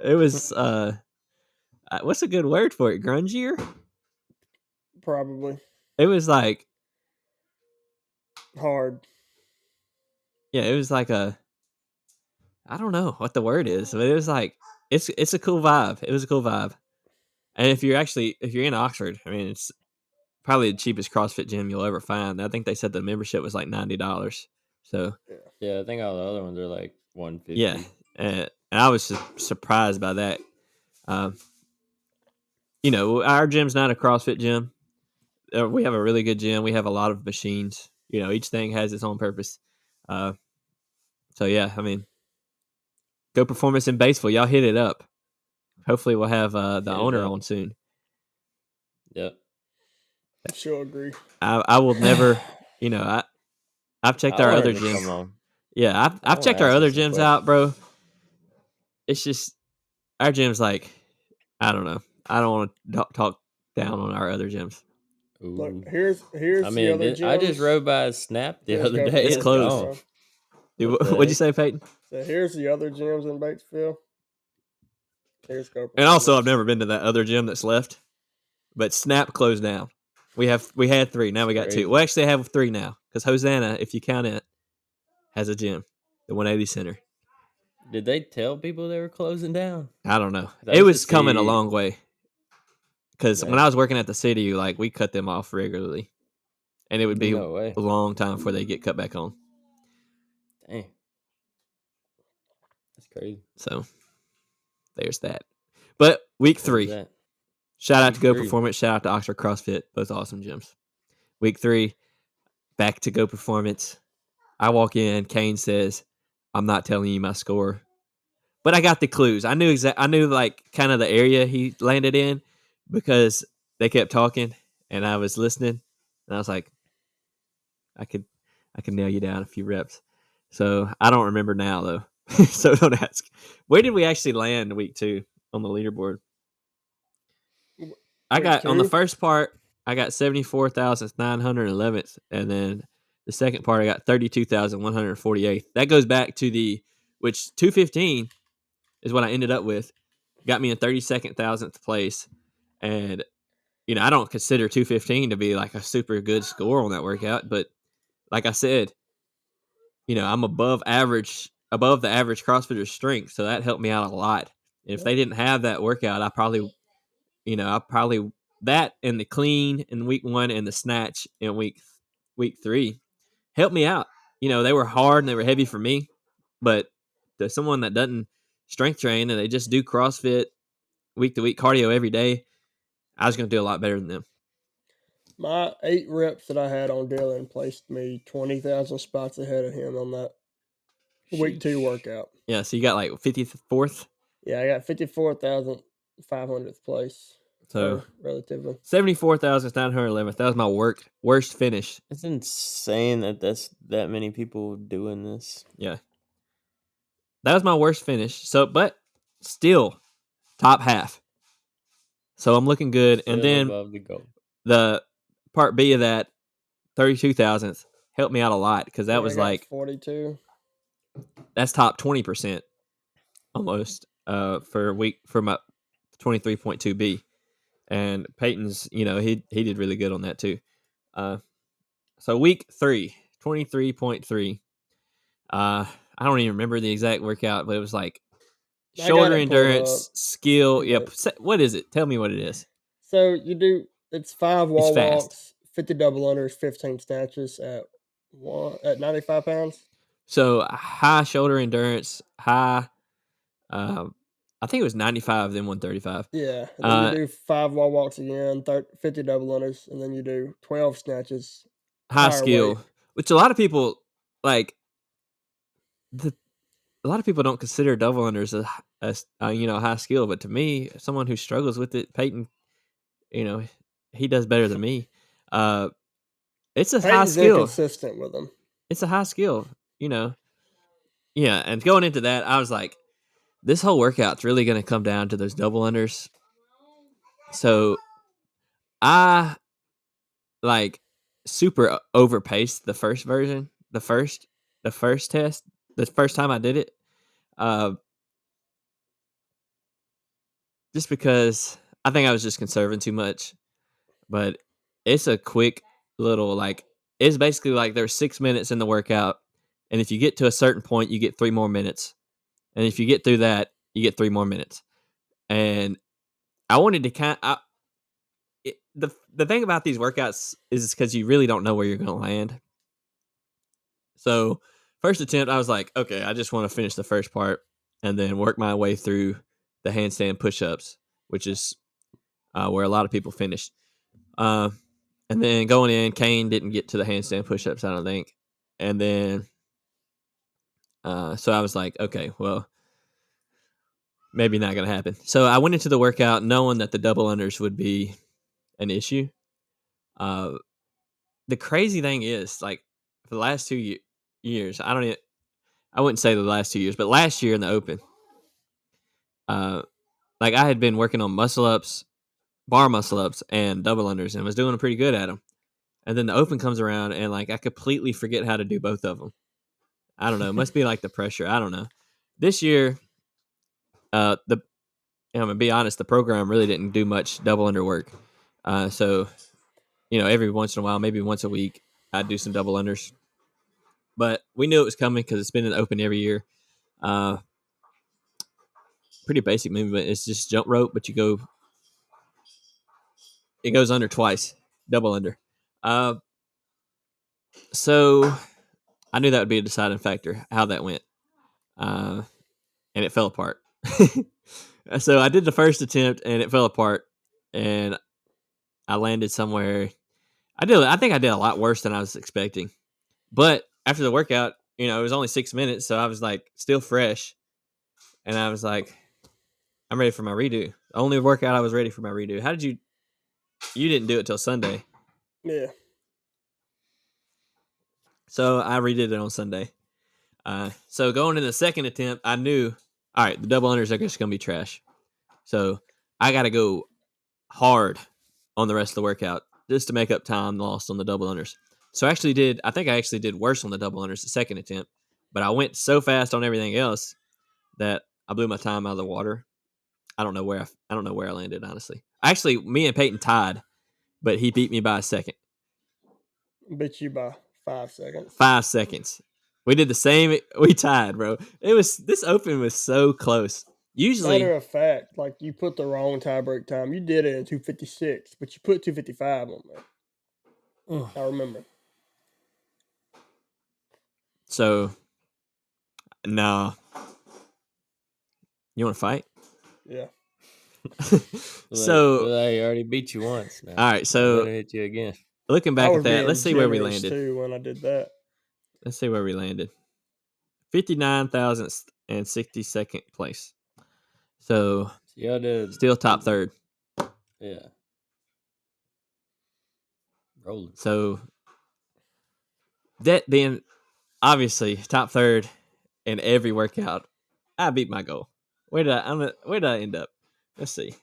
was what's a good word for it? Grungier? Probably. It was like hard. Yeah, it was like I don't know what the word is, but it was like it's a cool vibe. It was a cool vibe. And if you're in Oxford, I mean, it's probably the cheapest CrossFit gym you'll ever find. I think they said the membership was like $90. So yeah, I think all the other ones are like $150. Yeah, and I was surprised by that. Our gym's not a CrossFit gym. We have a really good gym. We have a lot of machines. Each thing has its own purpose. So yeah, I mean, Go Performance in Batesville. Y'all hit it up. Hopefully, we'll have the owner on soon. Yep. I sure agree. I will never. I've checked our other gyms. Yeah, I've checked our other gyms out, bro. It's just our gym's like, I don't know. I don't want to talk down on our other gyms. Ooh. Look, here's I mean, the other gyms. I just rode by a Snap the other day. It's closed. Dude, what'd you say, Peyton? So here's the other gyms in Batesville. Here's Go. And also, I've never been to that other gym that's left, but Snap closed down. We had 3. Now we got 2. We actually have 3 now because Hosanna, if you count it, has a gym, the 180 Center. Did they tell people they were closing down? I don't know. It was coming a long way. Because when I was working at the city, like we cut them off regularly, and it would be a long time before they get cut back on. Dang, that's crazy. So there's that. But week 3, shout out to Go Performance, shout out to Oxford CrossFit, both awesome gyms. Week 3, back to Go Performance. I walk in, Kane says, "I'm not telling you my score," but I got the clues. I knew I knew like kind of the area he landed in. Because they kept talking and I was listening and I was like, I could nail you down a few reps. So I don't remember now though. So don't ask. Where did we actually land week 2 on the leaderboard? I Week got on the 2? first part, I got 74,911, and then the second part I got 32,148. That goes back to which 215 is what I ended up with. Got me in 32nd thousandth place, and I don't consider 215 to be like a super good score on that workout, but like I said, I'm above the average CrossFitter strength, so that helped me out a lot. And if they didn't have that workout, I probably that and the clean in week 1 and the snatch in week 3 helped me out. They were hard and they were heavy for me, but to someone that doesn't strength train and they just do CrossFit week to week cardio every day, I was going to do a lot better than them. My 8 reps that I had on Dylan placed me 20,000 spots ahead of him on that week 2 workout. Yeah, so you got like 54th? Yeah, I got 54,500th place. So relatively 74,911th. That was my worst finish. It's insane that's that many people doing this. Yeah. That was my worst finish. So, but still top half. So I'm looking good. Still and then above the goal. The part B of that 32,000th helped me out a lot because that was like 42. That's top 20% almost for my 23.2B. And Peyton's, he did really good on that too. So week 3, 23.3. I don't even remember the exact workout, but it was like shoulder endurance, skill. Yep. What is it? Tell me what it is. So it's 5 wall walks, 50 double unders, 15 snatches at 95 pounds. So high shoulder endurance, high. I think it was 95, then 135. Yeah, and then you do 5 wall walks again, 50 double unders, and then you do 12 snatches. High skill, weight. Which a lot of people like. A lot of people don't consider double unders a high skill, but to me, someone who struggles with it, Peyton, he does better than me. It's a high skill. Inconsistent with them. It's a high skill, Yeah, and going into that, I was like, this whole workout's really going to come down to those double unders. So I super overpaced the first version, the first test, the first time I did it. Just because I think I was just conserving too much. But it's a quick little it's basically like there's 6 minutes in the workout, and if you get to a certain point, you get 3 more minutes. And if you get through that, you get 3 more minutes. And I wanted to the thing about these workouts is because you really don't know where you're going to land. So first attempt, I was like, okay, I just want to finish the first part and then work my way through the handstand push-ups, which is where a lot of people finished. And then going in, Kane didn't get to the handstand push-ups, I don't think. And then, so I was like, okay, well, maybe not going to happen. So I went into the workout knowing that the double unders would be an issue. The crazy thing is, for the last 2 years, I wouldn't say the last 2 years, but last year in the Open, I had been working on muscle-ups, bar muscle-ups, and double unders, and was doing pretty good at them. And then the Open comes around, and I completely forget how to do both of them. I don't know. It must be the pressure. I don't know. This year, I'm gonna be honest, the program really didn't do much double under work. So, every once in a while, maybe once a week, I'd do some double unders. But we knew it was coming because it's been in the Open every year. Pretty basic movement. It's just jump rope, but it goes under twice, double under. So I knew that would be a deciding factor, how that went. And it fell apart. So I did the first attempt and it fell apart, and I landed somewhere. I think I did a lot worse than I was expecting. But after the workout, it was only 6 minutes, so I was still fresh. And I was like, I'm ready for my redo. The only workout I was ready for my redo. How did you didn't do it till Sunday? Yeah. So I redid it on Sunday. So going in the second attempt, I knew, all right, the double unders are just going to be trash. So I got to go hard on the rest of the workout just to make up time lost on the double unders. So I think I actually did worse on the double unders the second attempt, but I went so fast on everything else that I blew my time out of the water. I don't know where I landed, honestly. Actually, me and Peyton tied, but he beat me by a second. Beat you by 5 seconds. 5 seconds. We did the same. We tied, bro. This open was so close. Usually, matter of fact, like you put the wrong tiebreak time. You did it in 2:56, but you put 2:55 on there. I remember. So, no. You want to fight? Yeah. So I already beat you once. Now. All right, so I better hit you again. Looking back at that, let's see where we landed. Too when I did that. Let's see where we landed. 59,062nd place. So y'all did still top third. Yeah. Rolling. So that then obviously top third in every workout. I beat my goal. Where did I end up? Let's see.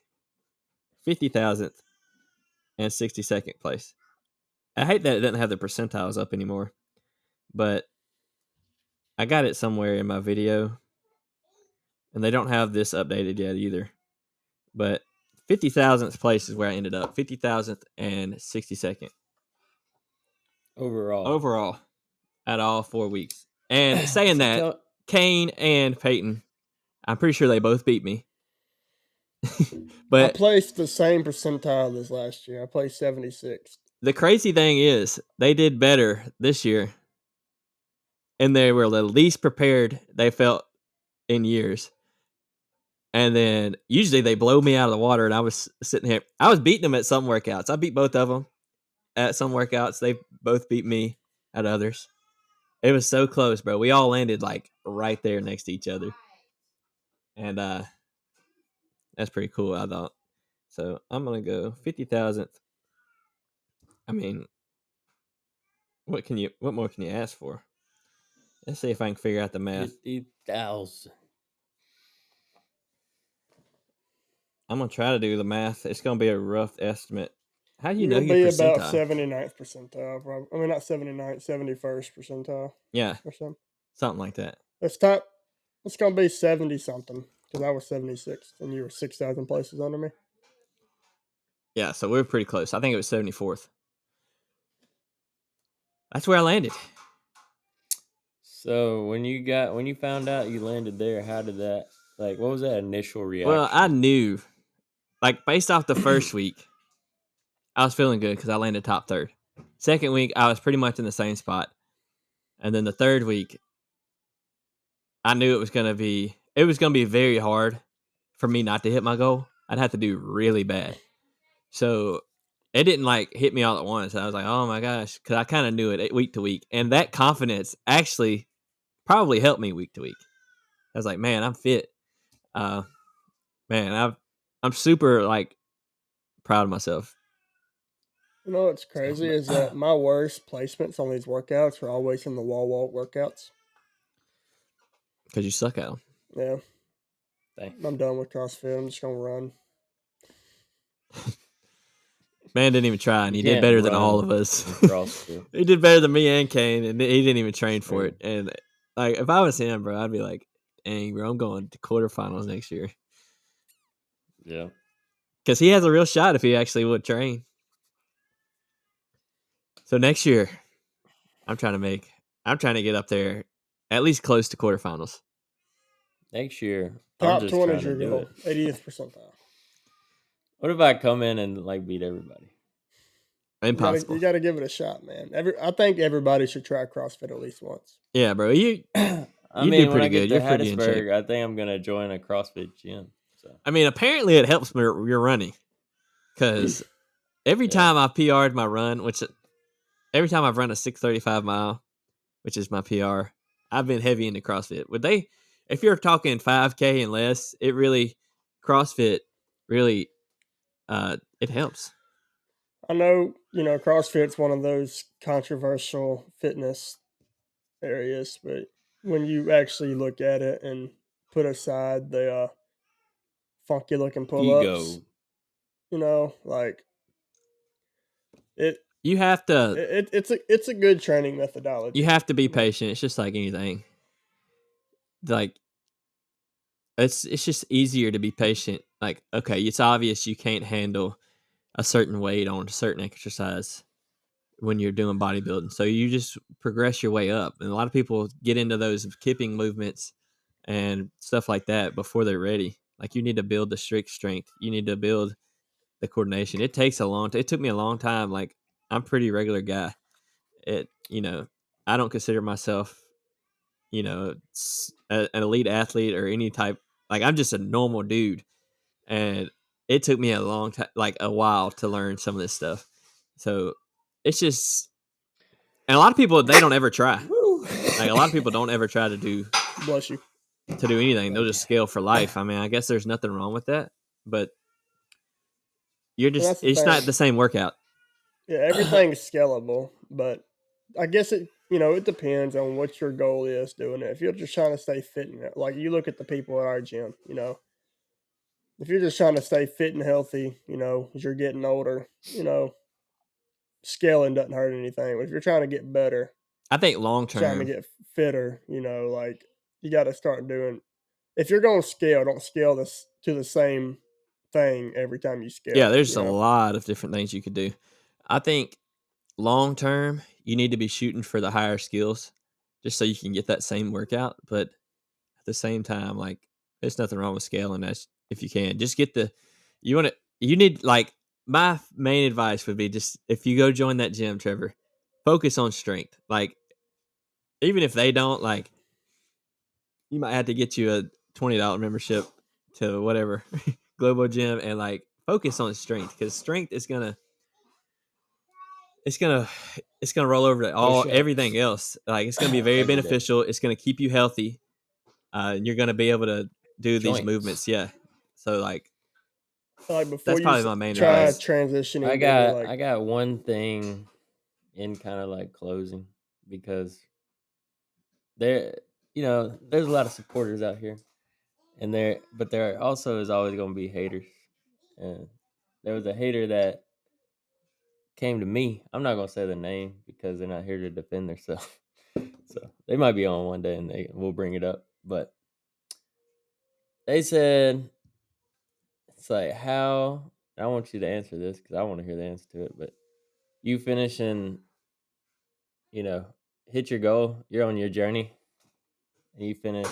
50,000th and 62nd place. I hate that it doesn't have the percentiles up anymore, but I got it somewhere in my video, and they don't have this updated yet either. But 50,000th place is where I ended up. 50,000th and 62nd. Overall, at all 4 weeks. And saying that, Kane and Peyton, I'm pretty sure they both beat me. But I placed the same percentile as last year. I placed 76th. The crazy thing is, they did better this year, and they were the least prepared they felt in years. And then usually they blow me out of the water, and I was sitting here. I was beating them at some workouts. I beat both of them at some workouts. They both beat me at others. It was so close, bro. We all landed like right there next to each other. And that's pretty cool, I thought. So I'm going to go 50,000th. I mean, what more can you ask for? Let's see if I can figure out the math. 50,000. I'm going to try to do the math. It's going to be a rough estimate. How do you know your percentile? About 79th percentile, probably. I mean, not 79th, 71st percentile. Yeah. Or something. Something like that. It's going to be 70-something, because I was 76th, and you were 6,000 places under me. Yeah, so we were pretty close. I think it was 74th. That's where I landed. So when you found out you landed there, how did that, like, what was that initial reaction? Well, I knew, like, based off the first week, I was feeling good because I landed top third. Second week, I was pretty much in the same spot. And then the third week, I knew it was going to be very hard for me not to hit my goal. I'd have to do really bad. So it didn't like hit me all at once. I was like, oh my gosh, because I kind of knew it week to week. And that confidence actually probably helped me week to week. I was like, man, I'm fit. Man, I'm super like proud of myself. You know what's crazy is that my worst placements on these workouts are always in the wall walk workouts. Because you suck at them. Yeah. Thanks. I'm done with CrossFit. I'm just going to run. Man didn't even try, and he did better than all of us. He did better than me and Kane, and he didn't even train for it. And like, if I was him, bro, I'd be like, dang, bro, I'm going to quarterfinals next year. Yeah. Because he has a real shot if he actually would train. So next year, I'm trying to get up there at least close to quarterfinals. Next year, top 20 is your goal. 80th percentile. What if I come in and like beat everybody? Impossible. You got to give it a shot, man. I think everybody should try CrossFit at least once. Yeah, bro. You do pretty good. You're pretty in shape. I think I'm gonna join a CrossFit gym. So I mean, apparently it helps your running, because every time I PR'd my run, every time I've run a 6:35 mile, which is my PR, I've been heavy into CrossFit. If you're talking 5K and less, CrossFit really, it helps. I know, CrossFit's one of those controversial fitness areas, but when you actually look at it and put aside the funky looking pull-ups, like You have to. It's a good training methodology. You have to be patient. It's just like anything. Like it's just easier to be patient. Like, okay, it's obvious you can't handle a certain weight on a certain exercise when you're doing bodybuilding. So you just progress your way up. And a lot of people get into those kipping movements and stuff like that before they're ready. Like you need to build the strict strength. You need to build the coordination. It takes a long time. It took me a long time. Like I'm a pretty regular guy. I don't consider myself, an elite athlete or any type. Like I'm just a normal dude. And it took me a long time, like a while to learn some of this stuff. So it's just, and a lot of people, they don't ever try. Like a lot of people don't ever try to do, bless you, to do anything. They'll just scale for life. I mean, I guess there's nothing wrong with that, but it's not the same workout. Yeah, everything's scalable, but I guess it depends on what your goal is doing it. If you're just trying to stay fit, like you look at the people at our gym, if you're just trying to stay fit and healthy, as you're getting older, scaling doesn't hurt anything. But if you're trying to get better, I think long trying to term, get fitter, like you got to start doing. If you're going to scale, don't scale this to the same thing every time you scale. yeah, there's a lot of different things you could do. I think long term, you need to be shooting for the higher skills just so you can get that same workout. But at the same time, like there's nothing wrong with scaling. That's if you can just get you need, like, my main advice would be just if you go join that gym, Trevor, focus on strength. Like even if they don't, like, you might have to get you a $20 membership to whatever global gym and like focus on strength, because strength is gonna it's gonna roll over to everything else. Like it's gonna be very beneficial. It's gonna keep you healthy. And you're gonna be able to do these movements. Yeah. So like before that's you probably my main try advice. transitioning. I got one thing in kind of like closing, because there's a lot of supporters out here, and there also is always going to be haters. And there was a hater that came to me. I'm not going to say their name because they're not here to defend themselves. So they might be on one day and we'll bring it up. But they said, it's like, how, I want you to answer this because I want to hear the answer to it. But you finish and, hit your goal, you're on your journey, and you finish,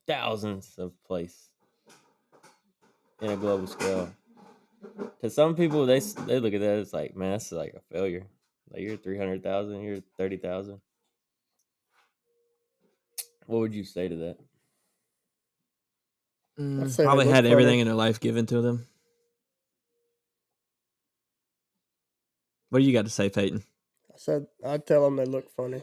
thousands of place in a global scale. To some people, they look at that, it's like, man, that's like a failure. Like you're 300,000, you're 30,000. What would you say to that? Probably had everything in their life given to them. What do you got to say, Peyton? I said I'd tell them they look funny.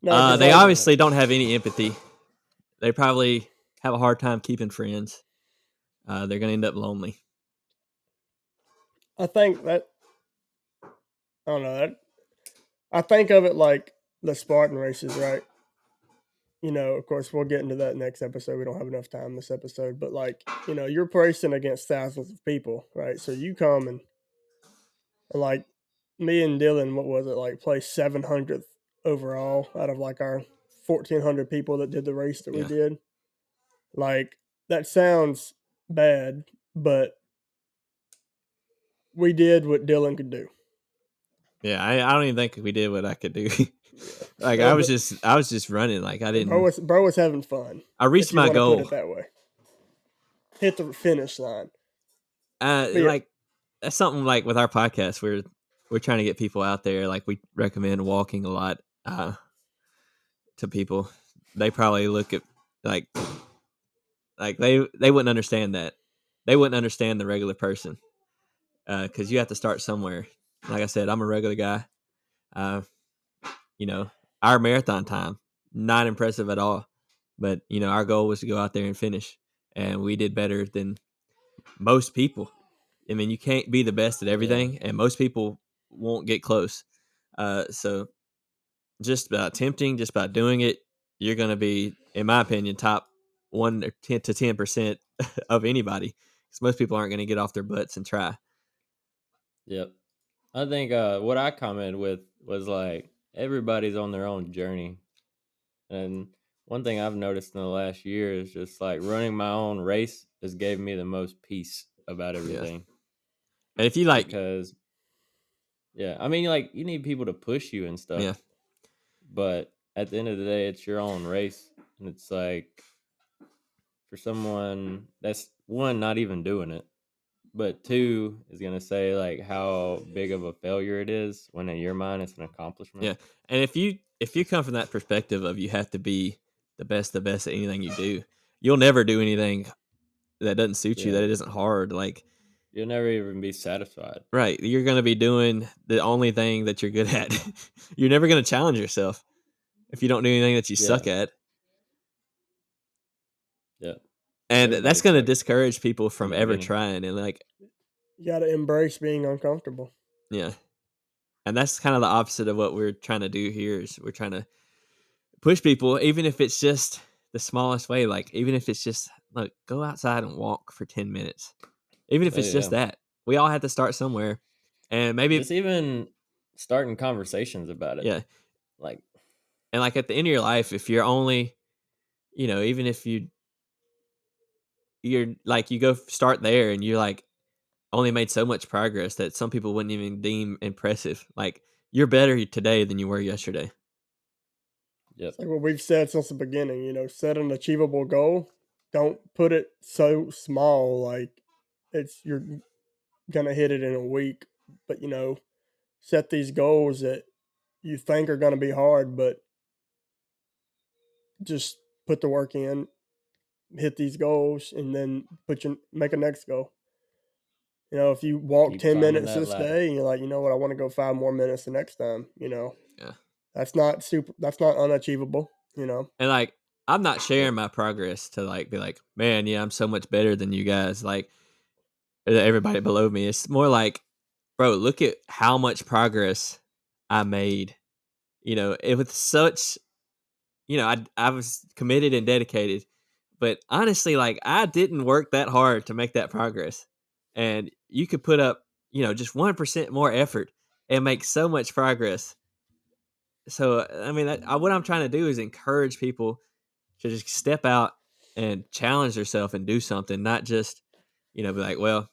They obviously don't have any empathy. They probably have a hard time keeping friends. They're going to end up lonely. I think that, I don't know. I think of it like the Spartan races, right? Of course, we'll get into that next episode. We don't have enough time this episode, but like, you're racing against thousands of people, right? So you come and like me and Dylan, what was it, like play 700th overall out of like our 1,400 people that did the race that we did. Like that sounds bad, but we did what Dylan could do. Yeah, I don't even think we did what I could do. Like I was just running. Like I didn't. Bro was having fun. I reached my goal. Put it that way. Hit the finish line. Like that's something like with our podcast. We're trying to get people out there. Like we recommend walking a lot to people. They probably look at like they wouldn't understand that. They wouldn't understand the regular person because you have to start somewhere. Like I said, I'm a regular guy. Our marathon time, not impressive at all. But, our goal was to go out there and finish. And we did better than most people. I mean, you can't be the best at everything. And most people won't get close. So just by attempting, just by doing it, you're going to be, in my opinion, top 1 to 10% of anybody. because most people aren't going to get off their butts and try. Yep. I think what I commented with was like everybody's on their own journey. And one thing I've noticed in the last year is just like running my own race has gave me the most peace about everything. And if you like, because I mean, like you need people to push you and stuff. Yeah. But at the end of the day, it's your own race, and it's like for someone that's one not even doing it, but two is gonna say like how big of a failure it is when in your mind it's an accomplishment. Yeah, and if you come from that perspective of you have to be the best at anything you do, you'll never do anything that doesn't suit you, that it isn't hard. Like you'll never even be satisfied. Right, you're gonna be doing the only thing that you're good at. You're never gonna challenge yourself if you don't do anything that you suck at. Yeah. And that's going to discourage people from ever trying. And like, you got to embrace being uncomfortable. Yeah. And that's kind of the opposite of what we're trying to do here. Is we're trying to push people, even if it's just the smallest way. Like, even if it's just like go outside and walk for 10 minutes, even if it's just that. We all have to start somewhere, and maybe just even starting conversations about it. Yeah. Like, and like at the end of your life, if you're only, even if you're like, you go start there and you're like only made so much progress that some people wouldn't even deem impressive. Like, you're better today than you were yesterday. Yep. It's like what we've said since the beginning, set an achievable goal. Don't put it so small like you're gonna hit it in a week. But set these goals that you think are gonna be hard, but just put the work in, hit these goals, and then make a next goal. If you walk 10 minutes this day and you're like, you know what, I want to go 5 more minutes the next time, Yeah. That's not unachievable, And like, I'm not sharing my progress to like be like, man, yeah, I'm so much better than you guys. Like everybody below me. It's more like, bro, look at how much progress I made. It was such, I was committed and dedicated, but honestly, like I didn't work that hard to make that progress. And you could put up, just 1% more effort and make so much progress. So, I mean, what I'm trying to do is encourage people to just step out and challenge themselves and do something, not just, be like, well,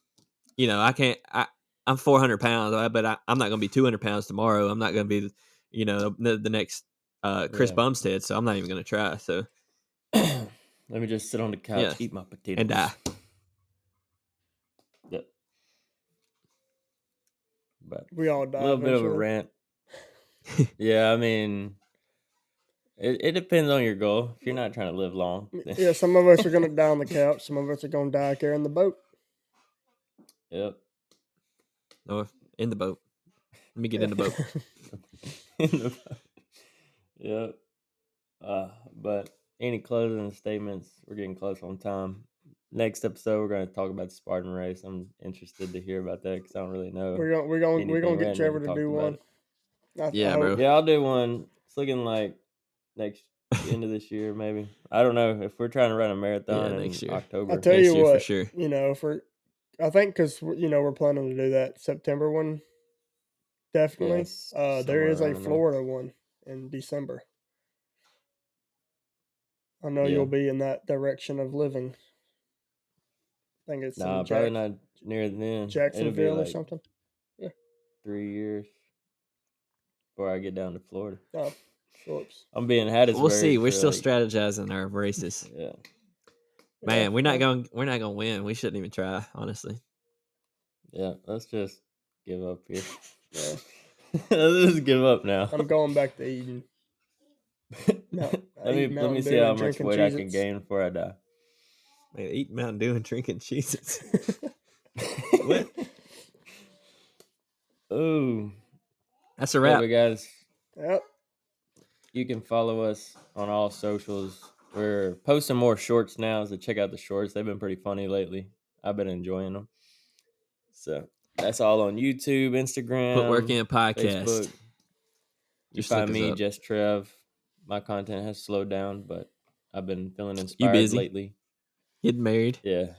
I'm 400 pounds, but I'm not going to be 200 pounds tomorrow. I'm not going to be, the next Chris Bumstead, so I'm not even going to try. So let me just sit on the couch, eat my potatoes, and die. Yep. But we all die. A little eventually. bit of a rant. Yeah, I mean, it depends on your goal. If you're not trying to live long, yeah, some of us are going to die on the couch. Some of us are going to die carrying the boat. Yep. Or in the boat. Let me get in the boat. In the boat. Yep. But any closing statements? We're getting close on time. Next episode, we're going to talk about the Spartan race. I'm interested to hear about that because I don't really know. We're gonna get Trevor to do one. Bro. Yeah, I'll do one. It's looking like next end of this year, maybe. I don't know if we're trying to run a marathon in next year. October. I'll tell you what, for sure. I think because we're planning to do that September one. Definitely. Yes, there is a Florida one in December. I know you'll be in that direction of living. I think it's probably not near then. Jacksonville or something. Yeah. 3 years before I get down to Florida. Oh, Phillips. I'm being Hattiesburg. We'll see. We're still strategizing our races. Yeah. Man, we're not gonna win. We shouldn't even try, honestly. Yeah, let's just give up here. Yeah. Let's just give up now. I'm going back to eating. Let me see how much weight I can gain before I die. Man, eat Mountain Dew and drinking Cheez-Its. What? Ooh. That's a wrap. Guys. Yep. You can follow us on all socials. We're posting more shorts now, so check out the shorts. They've been pretty funny lately. I've been enjoying them. So that's all on YouTube, Instagram, Put Work In Podcast. Facebook. You find me, Just Trev. My content has slowed down, but I've been feeling inspired lately. Getting married. Yeah.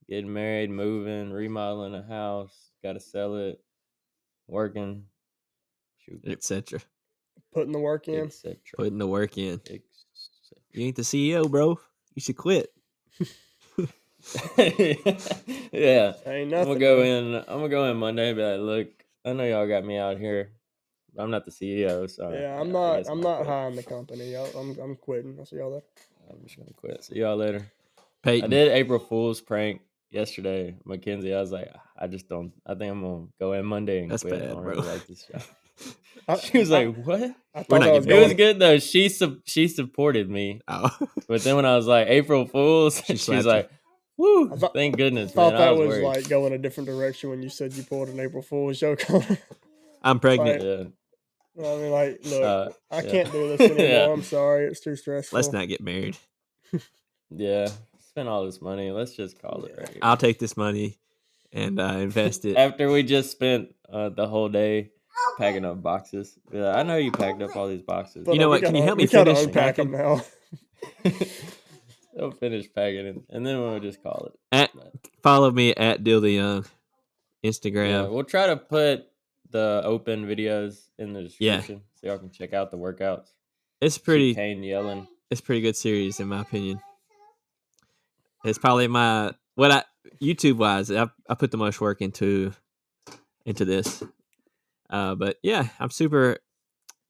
getting married, moving, remodeling a house, got to sell it, working, etc. Putting the work in. Putting the work in. You ain't the CEO, bro. You should quit. Yeah. Ain't nothing. I'm gonna go in Monday and be like, look, I know y'all got me out here. But I'm not the CEO, so yeah, I'm not high in the company. I'm quitting. I'll see y'all later. I'm just gonna quit. See y'all later. Peyton. I did April Fool's prank yesterday, Mackenzie. I was like, I think I'm gonna go in Monday and That's quit. bad, I don't bro. really like this job. She was like, "What?" I thought that was It was good though. She supported me. Oh. But then when I was like April Fool's, she was like, "Woo! Thank goodness, man." I thought that was was like going a different direction when you said you pulled an April Fool's joke on her. I'm pregnant. I mean, like, look, I can't do this anymore. Yeah. I'm sorry, it's too stressful. Let's not get married. Yeah, spend all this money. Let's just call it right here. I'll take this money and invest it. After we just spent the whole day packing up boxes. Yeah, I know you packed up all these boxes. But, you know what? Can you help me finish packing? Them now. They'll finish packing, and then we'll just call it. Follow me at Dill the Young, Instagram. Yeah, we'll try to put the open videos in the description so y'all can check out the workouts. It's pretty Kane yelling. It's a pretty good series in my opinion. It's probably YouTube wise, I put the most work into this. But yeah, I'm super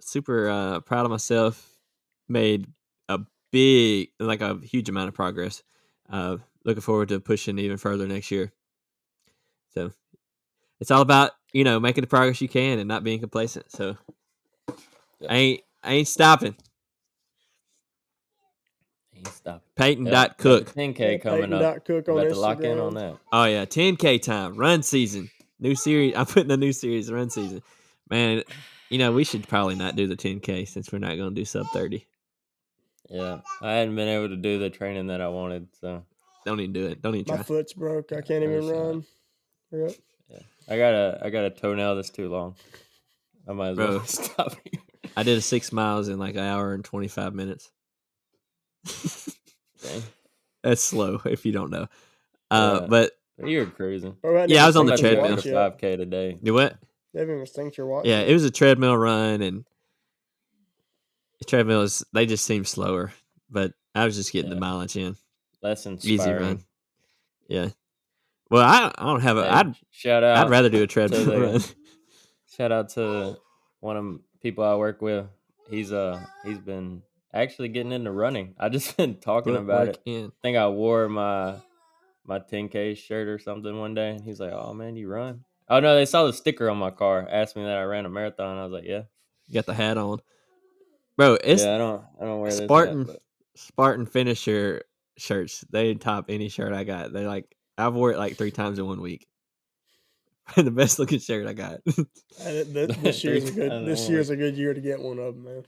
proud of myself. Made a huge amount of progress. Looking forward to pushing even further next year. So it's all about, making the progress you can and not being complacent. So I ain't stopping. Peyton.cook. 10K coming up. Cook on about Instagram. To lock in on that. Oh yeah, 10K time. Run season. New series. I'm putting a new series, run season. Man, we should probably not do the 10K since we're not going to do sub 30. Yeah, I hadn't been able to do the training that I wanted, so don't even do it. Don't even try. My foot's broke. I can't even run. Yep. Yeah, I got a toenail that's too long. I might as well stop. I did 6 miles in like an hour and 25 minutes. Dang. That's slow if you don't know. But you were cruising. Yeah, I was on the treadmill. 5K today. You what? They haven't even synced your watch. Yeah, it was a treadmill run, and treadmills, they just seem slower. But I was just getting the mileage in. Less inspiring. Easy run. Yeah. Well, I don't have a. Shout out. I'd rather do a treadmill run. Shout out to one of the people I work with. He's been actually getting into running. I just been talking about it. I think I wore my 10K shirt or something one day, and he's like, "Oh man, you run?" Oh no, they saw the sticker on my car. Asked me that I ran a marathon. I was like, "Yeah." You got the hat on, bro. It's I don't wear Spartan this hat, Spartan finisher shirts. They top any shirt I got. They I've wore it like 3 times in 1 week. The best looking shirt I got. This year's a good year to get one of them, man.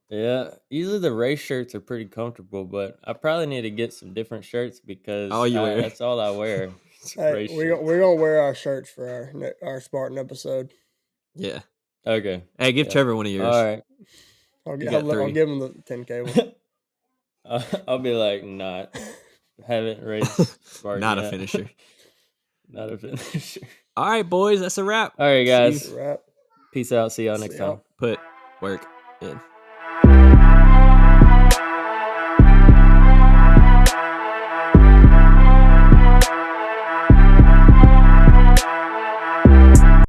Yeah, usually the race shirts are pretty comfortable, but I probably need to get some different shirts because that's all I wear. Hey, we're gonna wear our shirts for our Spartan episode. Yeah. Okay. Hey, give Trevor one of yours. All right. I'll give him the 10K one. I'll be like, haven't raced Spartan Not yet. a finisher. Not a finisher. All right, boys, that's a wrap. All right, guys. Peace out. See y'all next time. Put work in.